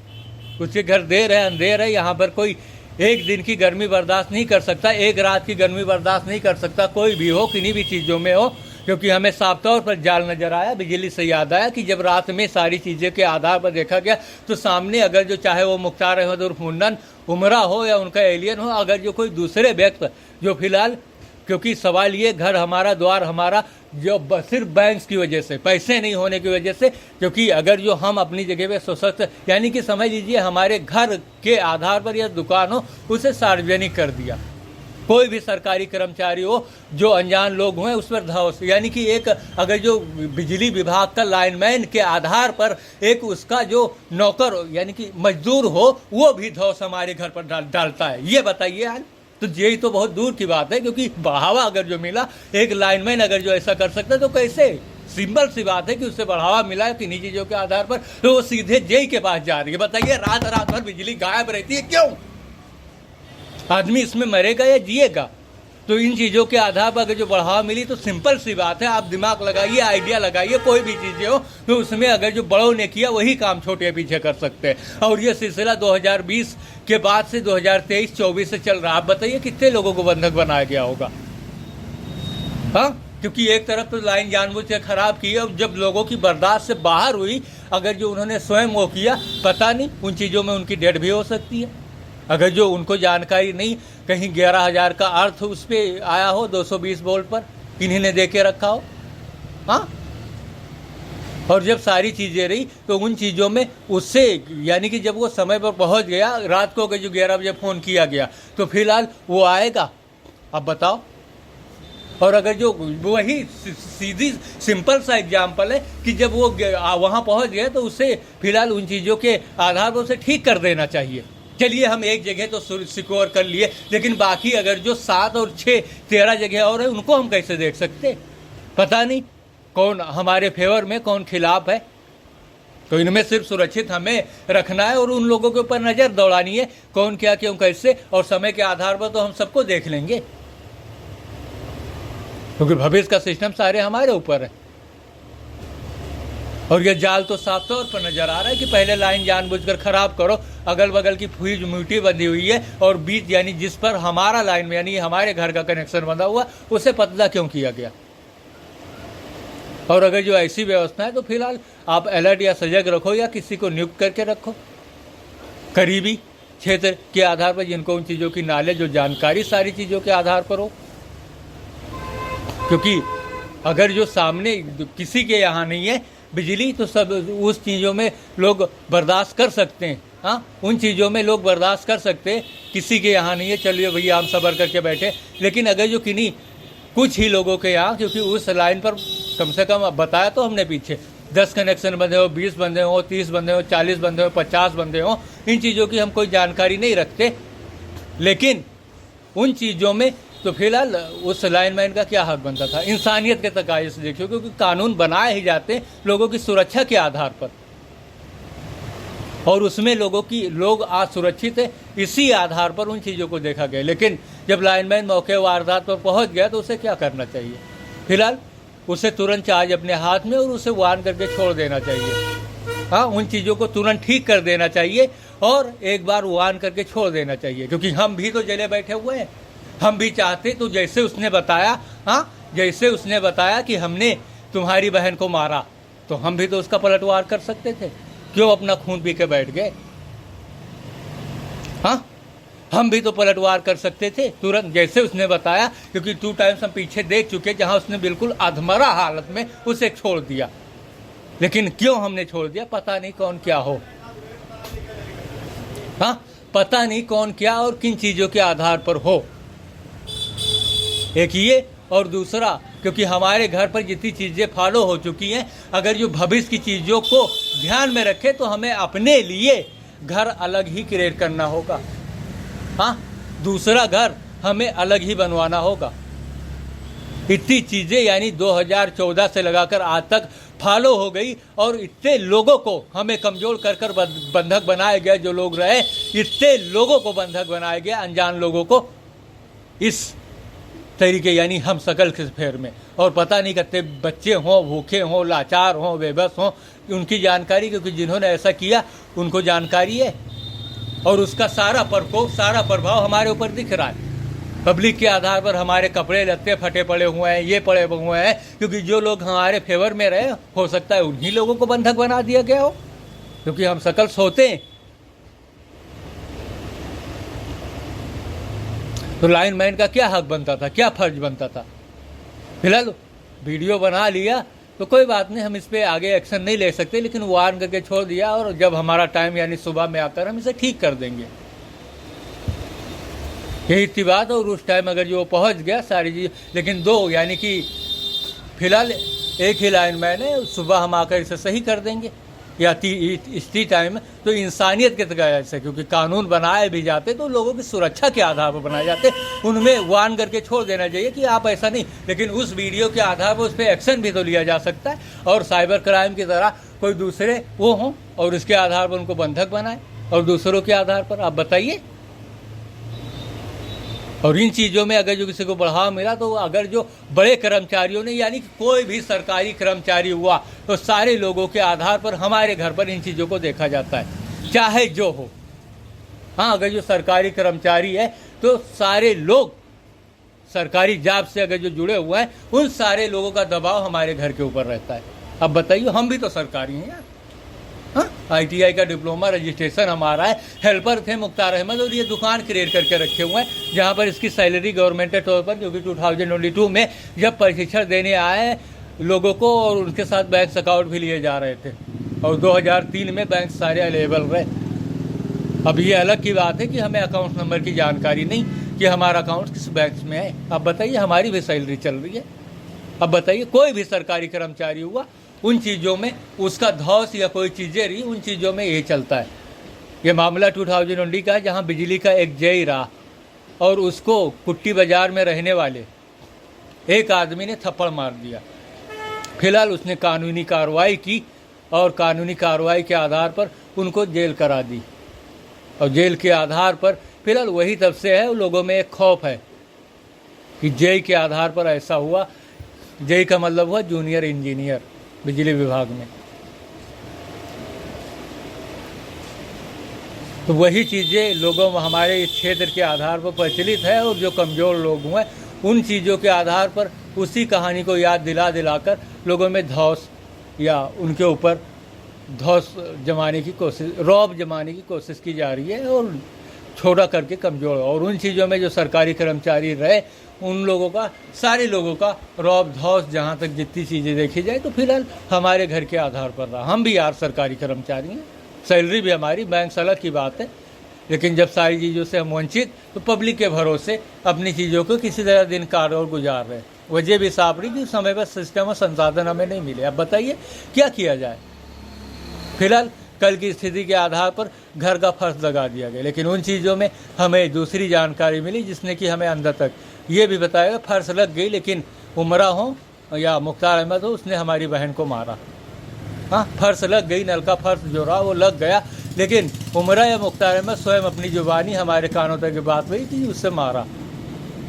उसके घर देर है, अंधेर है, यहाँ पर कोई एक दिन की गर्मी बर्दाश्त नहीं कर सकता, एक रात की गर्मी बर्दाश्त नहीं कर सकता, कोई भी हो, किन्हीं भी चीज़ों में हो। क्योंकि हमें साफ तौर पर जाल नज़र आया, बिजली से याद आया कि जब रात में सारी चीज़ों के आधार पर देखा गया तो सामने अगर जो चाहे वो मुख्तार अहमद उर्फ मुन्नन उमरा हो या उनका एलियन हो, अगर जो कोई दूसरे व्यक्ति जो फिलहाल, क्योंकि सवाल ये, घर हमारा, द्वार हमारा, जो सिर्फ बैंक्स की वजह से, पैसे नहीं होने की वजह से, क्योंकि अगर जो हम अपनी जगह पे सशक्त, यानी कि समझ लीजिए हमारे घर के आधार पर या दुकान हो, उसे सार्वजनिक कर दिया। कोई भी सरकारी कर्मचारी हो, जो अनजान लोग हुए उस पर धौस, यानी कि एक अगर जो बिजली विभाग का लाइनमैन के आधार पर एक उसका जो नौकर यानी कि मजदूर हो, वो भी धौस हमारे घर पर डालता है। ये बताइए यार, तो यही तो बहुत दूर की बात है, क्योंकि बढ़ावा अगर जो मिला, एक लाइनमैन अगर जो ऐसा कर सकता है तो कैसे? सिंपल सी बात है कि उससे बढ़ावा मिला है किन्हीं चीज़ों के आधार पर, तो वो सीधे जेई के पास जा रही है। बताइए, रात रात भर बिजली गायब रहती है, क्यों? आदमी इसमें मरेगा या जिएगा? तो इन चीज़ों के आधार पर अगर जो बढ़ावा मिली तो सिंपल सी बात है, आप दिमाग लगाइए, आइडिया लगाइए, कोई भी चीज़ें हो तो उसमें अगर जो बड़ों ने किया वही काम छोटे पीछे कर सकते हैं। और ये सिलसिला 2020 के बाद से 2023-24 से चल रहा है। आप बताइए कितने लोगों को बंधक बनाया गया होगा? हाँ, क्योंकि एक तरफ तो लाइन जानबूझ के खराब की है, और जब लोगों की बर्दाश्त से बाहर हुई, अगर जो उन्होंने स्वयं वो किया, पता नहीं उन चीज़ों में उनकी डेथ भी हो सकती है। अगर जो उनको जानकारी नहीं, कहीं 11,000 का अर्थ उस पर आया हो 220 वोल्ट पर, किन्हीं ने दे के रखा हो। हाँ, और जब सारी चीज़ें रही तो उन चीज़ों में उससे, यानी कि जब वो समय पर पहुंच गया, रात को अगर जो 11 बजे फ़ोन किया गया तो फिलहाल वो आएगा। अब बताओ। और अगर जो वही सीधी सिंपल सा एग्जाम्पल है कि जब वो वहाँ पहुँच गया तो उससे फिलहाल उन चीज़ों के आधार पर उसे ठीक कर देना चाहिए। चलिए हम एक जगह तो सिक्योर कर लिए, लेकिन बाकी अगर जो 7 और 6 13 जगह और है, उनको हम कैसे देख सकते? पता नहीं कौन हमारे फेवर में, कौन खिलाफ है। तो इनमें सिर्फ सुरक्षित हमें रखना है और उन लोगों के ऊपर नज़र दौड़ानी है, कौन क्या क्यों कैसे, और समय के आधार पर तो हम सबको देख लेंगे, क्योंकि भविष्य का सिस्टम सारे हमारे ऊपर है। और ये जाल तो साफ तौर पर नजर आ रहा है कि पहले लाइन जानबूझकर खराब करो, अगल बगल की फ्यूज म्यूटी बंधी हुई है, और बीच यानी जिस पर हमारा लाइन में यानी हमारे घर का कनेक्शन बंधा हुआ, उसे पतला क्यों किया गया? और अगर जो ऐसी व्यवस्था है तो फिलहाल आप अलर्ट या सजग रखो, या किसी को नियुक्त करके रखो करीबी क्षेत्र के आधार पर, जिनको उन चीज़ों की नॉलेज, जो जानकारी सारी चीज़ों के आधार पर हो। क्योंकि अगर जो सामने किसी के यहाँ नहीं है बिजली, तो सब उस चीज़ों में लोग बर्दाश्त कर सकते हैं। हाँ, उन चीज़ों में लोग बर्दाश्त कर सकते हैं, किसी के यहाँ नहीं है, चलिए भैया हम सब्र करके बैठे। लेकिन अगर जो किन्हीं कुछ ही लोगों के यहाँ, क्योंकि उस लाइन पर कम से कम बताया तो हमने पीछे 10 कनेक्शन बंदे हो, 20 बंदे हो, 30 बंदे हो, 40 बंदे हो, 50 बंदे हो, इन चीज़ों की हम कोई जानकारी नहीं रखते। लेकिन उन चीज़ों में तो फिलहाल उस लाइनमैन का क्या हक बनता था? इंसानियत के तकाजे से देखिए, क्योंकि कानून बनाए ही जाते हैं लोगों की सुरक्षा के आधार पर, और उसमें लोग आज सुरक्षित है, इसी आधार पर उन चीज़ों को देखा गया। लेकिन जब लाइनमैन मौके वारदात पर पहुंच गया तो उसे क्या करना चाहिए? फिलहाल उसे तुरंत चार्ज अपने हाथ में और उसे वार्न करके छोड़ देना चाहिए। हाँ, उन चीज़ों को तुरंत ठीक कर देना चाहिए और एक बार वार्न करके छोड़ देना चाहिए, क्योंकि हम भी तो जले बैठे हुए हैं। हम भी चाहते तो जैसे उसने बताया, हाँ, जैसे उसने बताया कि हमने तुम्हारी बहन को मारा, तो हम भी तो उसका पलटवार कर सकते थे। क्यों अपना खून पी के बैठ गए? हाँ, हम भी तो पलटवार कर सकते थे तुरंत, जैसे उसने बताया, क्योंकि 2 टाइम्स हम पीछे देख चुके जहां उसने बिल्कुल अधमरा हालत में उसे छोड़ दिया। लेकिन क्यों हमने छोड़ दिया? पता नहीं कौन क्या हो। हाँ, पता नहीं कौन क्या और किन चीज़ों के आधार पर हो। एक ये, और दूसरा क्योंकि हमारे घर पर जितनी चीज़ें फॉलो हो चुकी हैं, अगर जो भविष्य की चीज़ों को ध्यान में रखे तो हमें अपने लिए घर अलग ही क्रिएट करना होगा। हाँ, दूसरा घर हमें अलग ही बनवाना होगा। इतनी चीज़ें यानी 2014 से लगाकर आज तक फॉलो हो गई, और इतने लोगों को हमें कमज़ोर कर कर बंधक बनाया गया। जो लोग रहे, इतने लोगों को बंधक बनाया गया, अनजान लोगों को, इस तरीके यानी हम सकल के फेर में। और पता नहीं कितने बच्चे हों, भूखे हों, लाचार हों, बेबस हों, उनकी जानकारी, क्योंकि जिन्होंने ऐसा किया उनको जानकारी है, और उसका सारा प्रकोप, सारा प्रभाव हमारे ऊपर दिख रहा है। पब्लिक के आधार पर हमारे कपड़े लत्ते फटे पड़े हुए हैं, ये पड़े हुए हैं, क्योंकि जो लोग हमारे फेवर में रहे, हो सकता है उन्हीं लोगों को बंधक बना दिया गया हो, क्योंकि हम सकल सोते हैं। तो लाइनमैन का क्या हक बनता था, क्या फर्ज बनता था? फिलहाल वीडियो बना लिया तो कोई बात नहीं, हम इस पर आगे एक्शन नहीं ले सकते, लेकिन वार्न करके छोड़ दिया, और जब हमारा टाइम यानी सुबह में आकर हम इसे ठीक कर देंगे, यही इतनी बात। और उस टाइम अगर जो पहुंच गया सारी चीज़, लेकिन 2 यानी कि फिलहाल एक ही लाइनमैन है, सुबह हम आकर इसे सही कर देंगे, या इसी टाइम तो इंसानियत के तकाजे से, क्योंकि कानून बनाए भी जाते तो लोगों की सुरक्षा के आधार पर बनाए जाते, उनमें वार्न करके छोड़ देना चाहिए कि आप ऐसा नहीं। लेकिन उस वीडियो के आधार पर उस पर एक्शन भी तो लिया जा सकता है, और साइबर क्राइम की तरह कोई दूसरे वो हों और उसके आधार पर उनको बंधक बनाए, और दूसरों के आधार पर। आप बताइए। और इन चीज़ों में अगर जो किसी को बढ़ावा मिला तो अगर जो बड़े कर्मचारियों ने, यानी कि कोई भी सरकारी कर्मचारी हुआ, तो सारे लोगों के आधार पर हमारे घर पर इन चीज़ों को देखा जाता है, चाहे जो हो। हाँ, अगर जो सरकारी कर्मचारी है तो सारे लोग सरकारी जॉब से अगर जो जुड़े हुए हैं, उन सारे लोगों का दबाव हमारे घर के ऊपर रहता है। अब बताइए, हम भी तो सरकारी हैं यार। हाँ, ITI का डिप्लोमा रजिस्ट्रेशन हमारा है, हेल्पर थे मुख्तार अहमद, और ये दुकान क्रिएट करके रखे हुए हैं जहाँ पर इसकी सैलरी गवर्नमेंट के तौर पर, जो कि 2022 में जब प्रशिक्षण देने आए लोगों को, और उनके साथ बैंक अकाउंट भी लिए जा रहे थे, और 2003 में बैंक सारे अवेलेबल रहे। अब ये अलग की बात है कि हमें अकाउंट नंबर की जानकारी नहीं कि हमारा अकाउंट किस बैंक में है। अब बताइए, हमारी भी सैलरी चल रही है। अब बताइए, कोई भी सरकारी कर्मचारी हुआ, उन चीज़ों में उसका धौस या कोई चीज़ें रही, उन चीज़ों में ये चलता है। ये मामला 2019 का है, जहाँ बिजली का एक जय रहा और उसको कुट्टी बाज़ार में रहने वाले एक आदमी ने थप्पड़ मार दिया। फिलहाल उसने कानूनी कार्रवाई की और कानूनी कार्रवाई के आधार पर उनको जेल करा दी, और जेल के आधार पर फिलहाल वही तब से है, लोगों में एक खौफ है कि जेई के आधार पर ऐसा हुआ। जेई का मतलब हुआ जूनियर इंजीनियर बिजली विभाग में। तो वही चीज़ें लोगों में हमारे इस क्षेत्र के आधार पर प्रचलित है, और जो कमज़ोर लोग हुए उन चीज़ों के आधार पर उसी कहानी को याद दिलाकर लोगों में धौस या उनके ऊपर धौस जमाने की कोशिश, रौब जमाने की कोशिश की जा रही है, और छोटा करके कमज़ोर। और उन चीज़ों में जो सरकारी कर्मचारी रहे, उन लोगों का, सारे लोगों का रौब धौस, जहाँ तक जितनी चीज़ें देखी जाए, तो फिलहाल हमारे घर के आधार पर रहा। हम भी यार सरकारी कर्मचारी हैं, सैलरी भी हमारी, बैंक अलग की बात है, लेकिन जब सारी चीज़ों से हम वंचित, तो पब्लिक के भरोसे अपनी चीज़ों को किसी तरह दिन काट और गुजार रहे। वजह भी साफ रही कि समय पर सिस्टम और संसाधन हमें नहीं मिले। अब बताइए क्या किया जाए। फिलहाल कल की स्थिति के आधार पर घर का फर्श लगा दिया गया, लेकिन उन चीज़ों में हमें दूसरी जानकारी मिली जिसने कि हमें अंदर तक ये भी बताया फर्श लग गई, लेकिन उमरा हो या मुख्तार अहमद हो, उसने हमारी बहन को मारा। हाँ, फर्श लग गई, नल का फर्श जो रहा वो लग गया, लेकिन उमरा या मुख्तार अहमद स्वयं अपनी जुबानी हमारे कानों तक की बात हुई कि उससे मारा।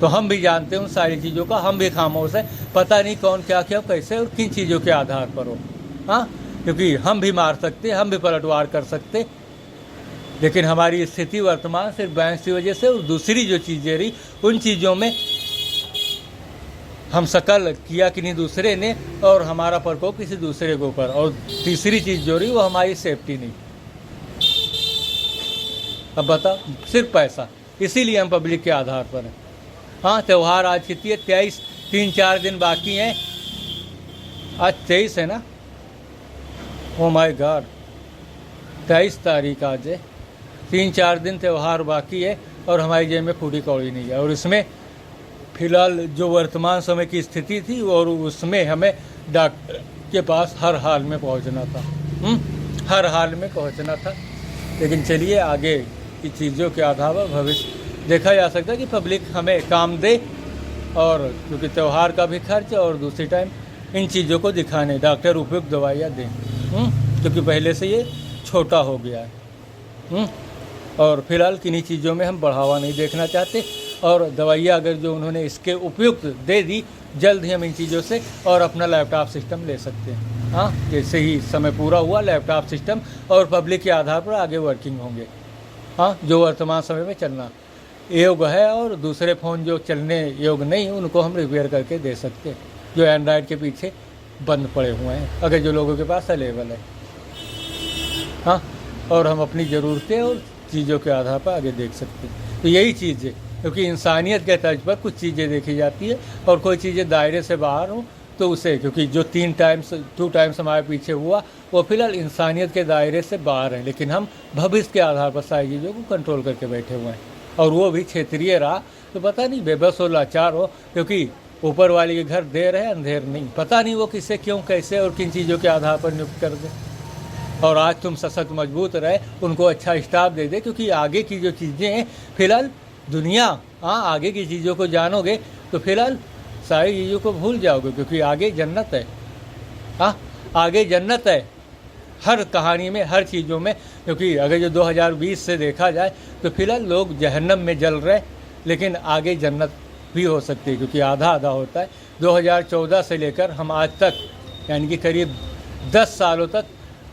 तो हम भी जानते हैं उन सारी चीज़ों का, हम भी खामोश है, पता नहीं कौन क्या क्या कैसे और किन चीज़ों के आधार पर हो। हाँ, क्योंकि हम भी मार सकते, हम भी पलटवार कर सकते, लेकिन हमारी स्थिति वर्तमान सिर्फ बैंक की वजह से, और दूसरी जो चीज़ें रही उन चीज़ों में हम शकल किया कि नहीं दूसरे ने, और हमारा प्रकोप किसी दूसरे के ऊपर, और तीसरी चीज़ जो रही वो हमारी सेफ्टी नहीं। अब बताओ, सिर्फ पैसा, इसीलिए हम पब्लिक के आधार पर हैं। हाँ, त्यौहार आज कितनी है, 23, 3-4 दिन बाकी हैं। आज 23 है ना, ओ माय गॉड, 23 तारीख आज है, 3-4 दिन त्यौहार बाकी है, और हमारी जेब में फूटी कौड़ी नहीं है। और इसमें फिलहाल जो वर्तमान समय की स्थिति थी, और उसमें हमें डॉक्टर के पास हर हाल में पहुंचना था, हर हाल में पहुंचना था। लेकिन चलिए, आगे की चीज़ों के आधार पर भविष्य देखा जा सकता है कि पब्लिक हमें काम दे, और क्योंकि त्यौहार का भी खर्च, और दूसरी टाइम इन चीज़ों को दिखाने डॉक्टर उपयुक्त दवाइयाँ दें, क्योंकि पहले से ये छोटा हो गया है। और फिलहाल किन्हीं चीज़ों में हम बढ़ावा नहीं देखना चाहते, और दवाइयाँ अगर जो उन्होंने इसके उपयुक्त दे दी, जल्द ही हम इन चीज़ों से और अपना लैपटॉप सिस्टम ले सकते हैं। हाँ, जैसे ही समय पूरा हुआ, लैपटॉप सिस्टम और पब्लिक के आधार पर आगे वर्किंग होंगे। हाँ, जो वर्तमान समय में चलना योग्य है, और दूसरे फ़ोन जो चलने योग्य नहीं, उनको हम रिपेयर करके दे सकते हैं, जो एंड्रॉयड के पीछे बंद पड़े हुए हैं, अगर जो लोगों के पास अवेलेबल है। हाँ, और हम अपनी ज़रूरतें और चीज़ों के आधार पर आगे देख सकते हैं। तो यही चीज़ है, क्योंकि इंसानियत के तर्ज पर कुछ चीज़ें देखी जाती है, और कोई चीज़ें दायरे से बाहर हो तो उसे, क्योंकि जो 2 टाइम्स हमारे पीछे हुआ, वो फिलहाल इंसानियत के दायरे से बाहर है, लेकिन हम भविष्य के आधार पर सारी चीज़ों को कंट्रोल करके बैठे हुए हैं, और वो भी क्षेत्रीय रहा तो पता नहीं बेबस हो, लाचार हो, क्योंकि ऊपर वाले के घर देर है अंधेर नहीं, पता नहीं वो किसे क्यों कैसे और किन चीज़ों के आधार पर नियुक्त कर दे। और आज तुम सशक्त मजबूत रहे, उनको अच्छा स्टाफ दे दे, क्योंकि आगे की जो चीज़ें हैं फिलहाल दुनिया, हाँ, आगे की चीज़ों को जानोगे तो फिलहाल सारी चीज़ों को भूल जाओगे, क्योंकि आगे जन्नत है। हाँ, आगे जन्नत है हर कहानी में, हर चीज़ों में। क्योंकि अगर जो 2020 से देखा जाए तो फिलहाल लोग जहन्नम में जल रहे, लेकिन आगे जन्नत भी हो सकती है, क्योंकि आधा आधा होता है। 2014 से लेकर हम आज तक, यानी कि करीब 10 सालों तक,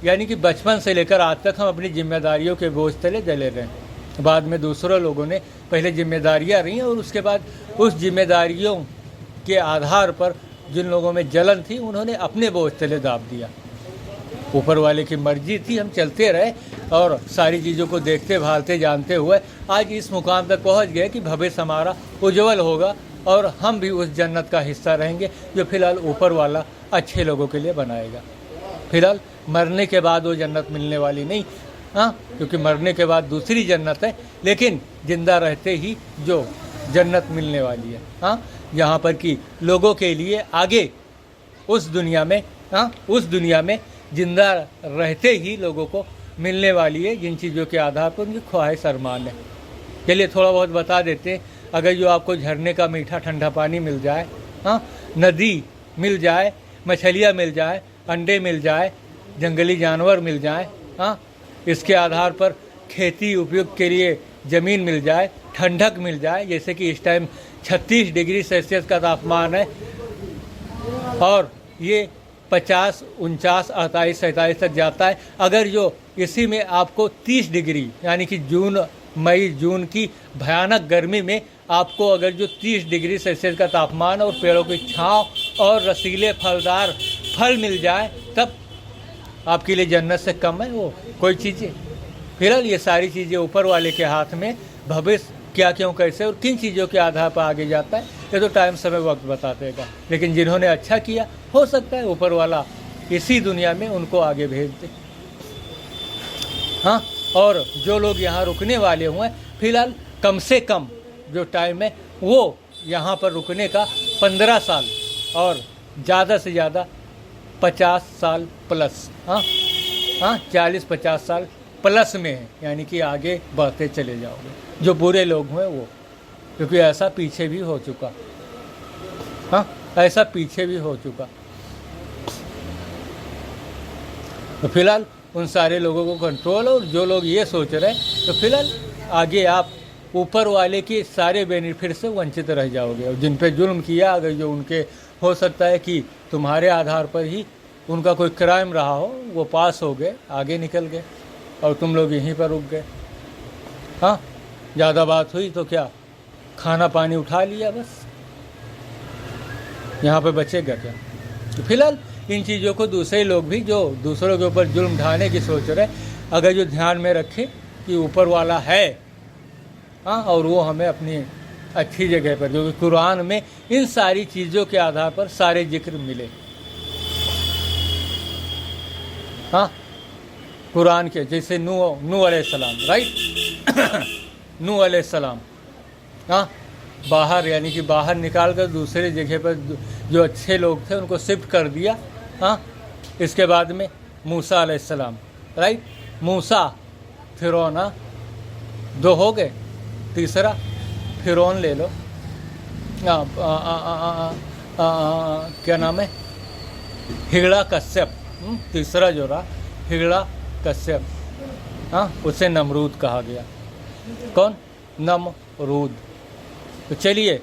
यानी कि बचपन से लेकर आज तक हम अपनी जिम्मेदारियों के बोझ तले जले रहे हैं। बाद में दूसरों लोगों ने पहले जिम्मेदारियां रही और उसके बाद उस जिम्मेदारियों के आधार पर जिन लोगों में जलन थी उन्होंने अपने बोझ तले दाब दिया। ऊपर वाले की मर्जी थी, हम चलते रहे और सारी चीज़ों को देखते भालते जानते हुए आज इस मुकाम तक पहुंच गए कि भविष्य हमारा उज्जवल होगा और हम भी उस जन्नत का हिस्सा रहेंगे जो फिलहाल ऊपर वाला अच्छे लोगों के लिए बनाएगा। फिलहाल मरने के बाद वो जन्नत मिलने वाली नहीं, हाँ, क्योंकि मरने के बाद दूसरी जन्नत है, लेकिन जिंदा रहते ही जो जन्नत मिलने वाली है, हाँ, यहाँ पर कि लोगों के लिए आगे उस दुनिया में, हाँ, उस दुनिया में जिंदा रहते ही लोगों को मिलने वाली है, जिन चीज़ों के आधार पर उनकी ख्वाहिश अरमान है। चलिए थोड़ा बहुत बता देते हैं। अगर जो आपको झरने का मीठा ठंडा पानी मिल जाए, हाँ, नदी मिल जाए, मछलियाँ मिल जाए, अंडे मिल जाए, जंगली जानवर मिल जाए, हाँ, इसके आधार पर खेती उपयोग के लिए ज़मीन मिल जाए, ठंडक मिल जाए, जैसे कि इस टाइम 36 डिग्री सेल्सियस का तापमान है और ये 50, 49, 48, 47 तक जाता है। अगर जो इसी में आपको 30 डिग्री, यानी कि मई जून की भयानक गर्मी में आपको अगर जो 30 डिग्री सेल्सियस का तापमान और पेड़ों की छांव और रसीले फलदार फल मिल जाए, तब आपके लिए जन्नत से कम है वो कोई चीज़ें। फिलहाल ये सारी चीज़ें ऊपर वाले के हाथ में। भविष्य क्या, क्यों, कैसे और किन चीज़ों के आधार पर आगे जाता है, ये तो टाइम समय वक्त बतातेगा। लेकिन जिन्होंने अच्छा किया, हो सकता है ऊपर वाला इसी दुनिया में उनको आगे भेज दे, हाँ। और जो लोग यहाँ रुकने वाले हुए, फिलहाल कम से कम जो टाइम है वो यहाँ पर रुकने का 15 साल और ज़्यादा से ज़्यादा 50 साल प्लस, हाँ, 40-50 साल प्लस में है, यानी कि आगे बढ़ते चले जाओगे जो बुरे लोग हैं वो, क्योंकि ऐसा पीछे भी हो चुका, हाँ, ऐसा पीछे भी हो चुका। तो फिलहाल उन सारे लोगों को कंट्रोल, और जो लोग ये सोच रहे हैं तो फिलहाल आगे आप ऊपर वाले के सारे बेनिफिट से वंचित रह जाओगे। और जिन पे जुल्म किया, अगर जो उनके हो सकता है कि तुम्हारे आधार पर ही उनका कोई क्राइम रहा हो, वो पास हो गए, आगे निकल गए और तुम लोग यहीं पर रुक गए, हाँ। ज़्यादा बात हुई तो क्या, खाना पानी उठा लिया, बस यहाँ पे बचेगा क्या। तो फिलहाल इन चीज़ों को दूसरे लोग भी जो दूसरों के ऊपर जुल्म ढाने की सोच रहे, अगर जो ध्यान में रखें कि ऊपर वाला है, हाँ, और वो हमें अपनी अच्छी जगह पर, जो कि कुरान में इन सारी चीज़ों के आधार पर सारे जिक्र मिले, हाँ। कुरान के जैसे नूह अलैहिस्सलाम, राइट, नूह अलैहिस्सलाम, हाँ, बाहर, यानी कि बाहर निकाल कर दूसरे जगह पर जो अच्छे लोग थे उनको शिफ्ट कर दिया, हाँ। इसके बाद में मूसा अलैहिस्सलाम, राइट, मूसा, फिरौन, हाँ, 2 हो गए, तीसरा फिरौन ले लो, क्या नाम है, हिगड़ा कश्यप, तीसरा जो रहा हिगड़ा कश्यप, हाँ, उसे नमरूद कहा गया। कौन, नमरूद। तो चलिए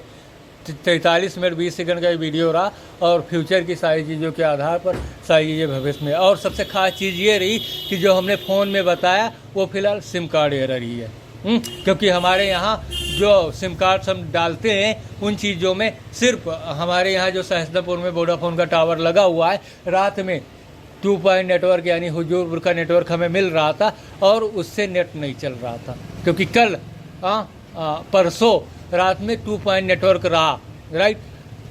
43 मिनट 20 सेकंड का ये वीडियो रहा और फ्यूचर की सारी चीज़ों के आधार पर सारी चीज़ें भविष्य में। और सबसे खास चीज़ ये रही कि जो हमने फ़ोन में बताया वो फ़िलहाल सिम कार्ड एरर ही है, क्योंकि हमारे यहाँ जो सिम कार्ड हम डालते हैं उन चीज़ों में सिर्फ हमारे यहाँ जो सहस्त्रपुर में वोडाफोन का टावर लगा हुआ है, रात में 2 पॉइंट नेटवर्क यानी हुजूरपुर का नेटवर्क हमें मिल रहा था और उससे नेट नहीं चल रहा था, क्योंकि कल परसों रात में 2 पॉइंट नेटवर्क रहा, राइट,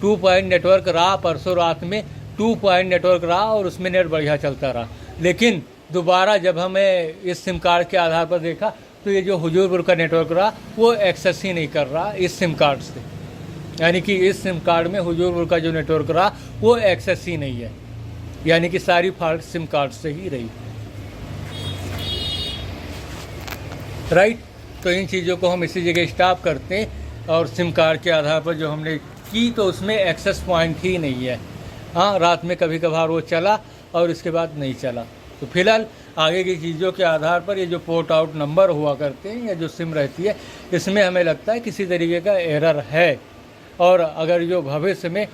2 पॉइंट नेटवर्क रहा, परसों रात में 2 पॉइंट नेटवर्क रहा और उसमें नेट बढ़िया चलता रहा। लेकिन दोबारा जब हमें इस सिम कार्ड के आधार पर देखा तो ये जो हुजूरपुर का नेटवर्क रहा वो एक्सेस ही नहीं कर रहा इस सिम कार्ड से, यानी कि इस सिम कार्ड में हुजूरपुर का जो नेटवर्क रहा वो एक्सेस ही नहीं है, यानी कि सारी फॉल्ट सिम कार्ड से ही रही, राइट। तो इन चीज़ों को हम इसी जगह स्टॉप करते हैं और सिम कार्ड के आधार पर जो हमने की तो उसमें एक्सेस पॉइंट ही नहीं है, हाँ। रात में कभी कभार वो चला और इसके बाद नहीं चला। तो फिलहाल आगे की चीज़ों के आधार पर ये जो पोर्ट आउट नंबर हुआ करते हैं या जो सिम रहती है, इसमें हमें लगता है किसी तरीके का एरर है। और अगर जो भविष्य में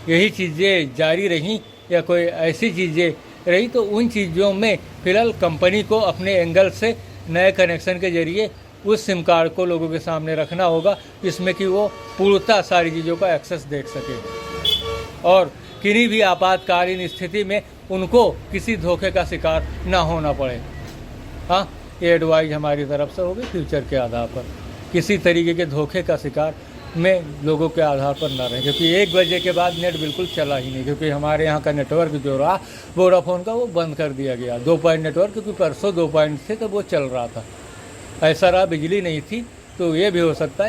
यही चीज़ें जारी रहीं या कोई ऐसी चीज़ें रही तो उन चीज़ों में फ़िलहाल कंपनी को अपने एंगल से नए कनेक्शन के ज़रिए उस सिम कार्ड को लोगों के सामने रखना होगा, जिसमें कि वो पूर्णतः सारी चीज़ों का एक्सेस देख सके और किन्हीं भी आपातकालीन स्थिति में उनको किसी धोखे का शिकार ना होना पड़े। हाँ, ये एडवाइस हमारी तरफ से होगी फ्यूचर के आधार पर, किसी तरीके के धोखे का शिकार में लोगों के आधार पर ना रहें, क्योंकि 1 बजे के बाद नेट बिल्कुल चला ही नहीं, क्योंकि हमारे यहाँ का नेटवर्क जो रहा वोडाफोन का वो बंद कर दिया गया। 2 पॉइंट नेटवर्क, क्योंकि परसों 2 पॉइंट थे तो वो चल रहा था, ऐसा रहा। बिजली नहीं थी तो ये भी हो सकता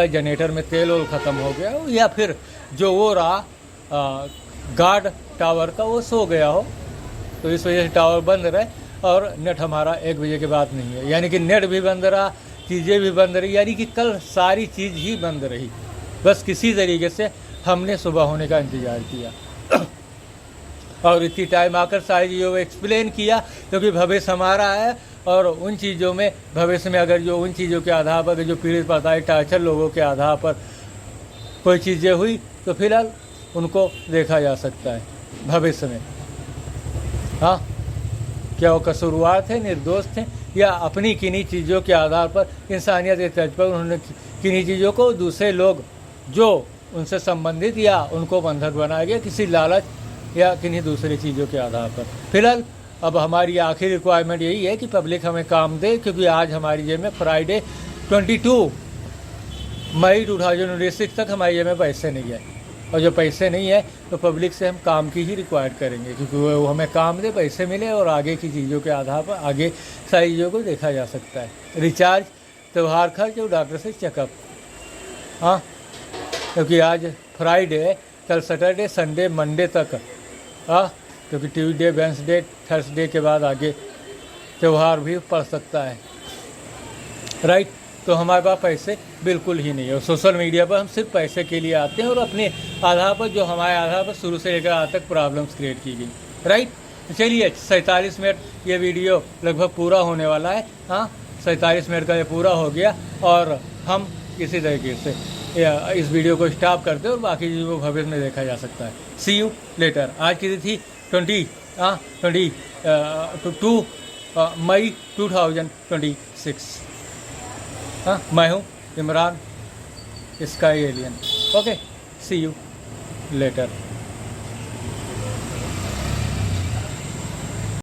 है जनरेटर में तेल और ख़त्म हो गया हो, या फिर जो वो रहा गार्ड टावर का वो सो गया हो, तो इस वजह से टावर बंद रहे और नेट हमारा 1 बजे के बाद नहीं है। यानी कि नेट भी बंद रहा, चीज़ें भी बंद रही, यानी कि कल सारी चीज़ ही बंद रही। बस किसी तरीके से हमने सुबह होने का इंतज़ार किया और इतनी टाइम आकर सारी चीज़ों को एक्सप्लेन किया, क्योंकि भविष्य हमारा है और उन चीज़ों में भविष्य में अगर जो उन चीज़ों के आधार पर जो पीड़ित पड़ता टार्चर लोगों के आधार पर कोई चीज़ें हुई तो फिलहाल उनको देखा जा सकता है भविष्य में। हाँ, क्या वो कसूरवार थे, निर्दोष थे, या अपनी किन्हीं चीज़ों के आधार पर इंसानियत के तर्ज पर उन्होंने किन्हीं चीज़ों को दूसरे लोग जो उनसे संबंधित या उनको बंधक बनाया गया किसी लालच या किन्हीं दूसरी चीज़ों के आधार पर। फिलहाल अब हमारी आखिरी रिक्वायरमेंट यही है कि पब्लिक हमें काम दे, क्योंकि आज हमारी जेब में फ्राइडे 22 मई 2026 तक हमारी जेब में पैसे नहीं है, और जो पैसे नहीं है तो पब्लिक से हम काम की ही रिक्वायर करेंगे, क्योंकि वो हमें काम दे, पैसे मिले और आगे की चीज़ों के आधार पर आगे सारी चीज़ों को देखा जा सकता है। रिचार्ज, त्यौहार खर्च और डॉक्टर से चेकअप। हाँ, क्योंकि आज फ्राइडे है, कल सैटरडे, संडे, मंडे तक। हाँ, क्योंकि ट्यूसडे, वेंसडे, थर्सडे के बाद आगे त्यौहार भी पड़ सकता है, राइट। तो हमारे पास पैसे बिल्कुल ही नहीं है और सोशल मीडिया पर हम सिर्फ पैसे के लिए आते हैं और अपने आधार पर जो हमारे आधार पर शुरू से लेकर आज तक प्रॉब्लम्स क्रिएट की गई, राइट। चलिए 47 मिनट ये वीडियो लगभग पूरा होने वाला है। हाँ, 47 मिनट का ये पूरा हो गया और हम इसी तरीके से इस वीडियो को स्टॉप करते हैं और बाकी चीज़ों को भविष्य में देखा जा सकता है। See you later. आज की तिथि 22 मई 2026। हाँ, मैं हूँ Imran, sky alien. Okay, see you letter.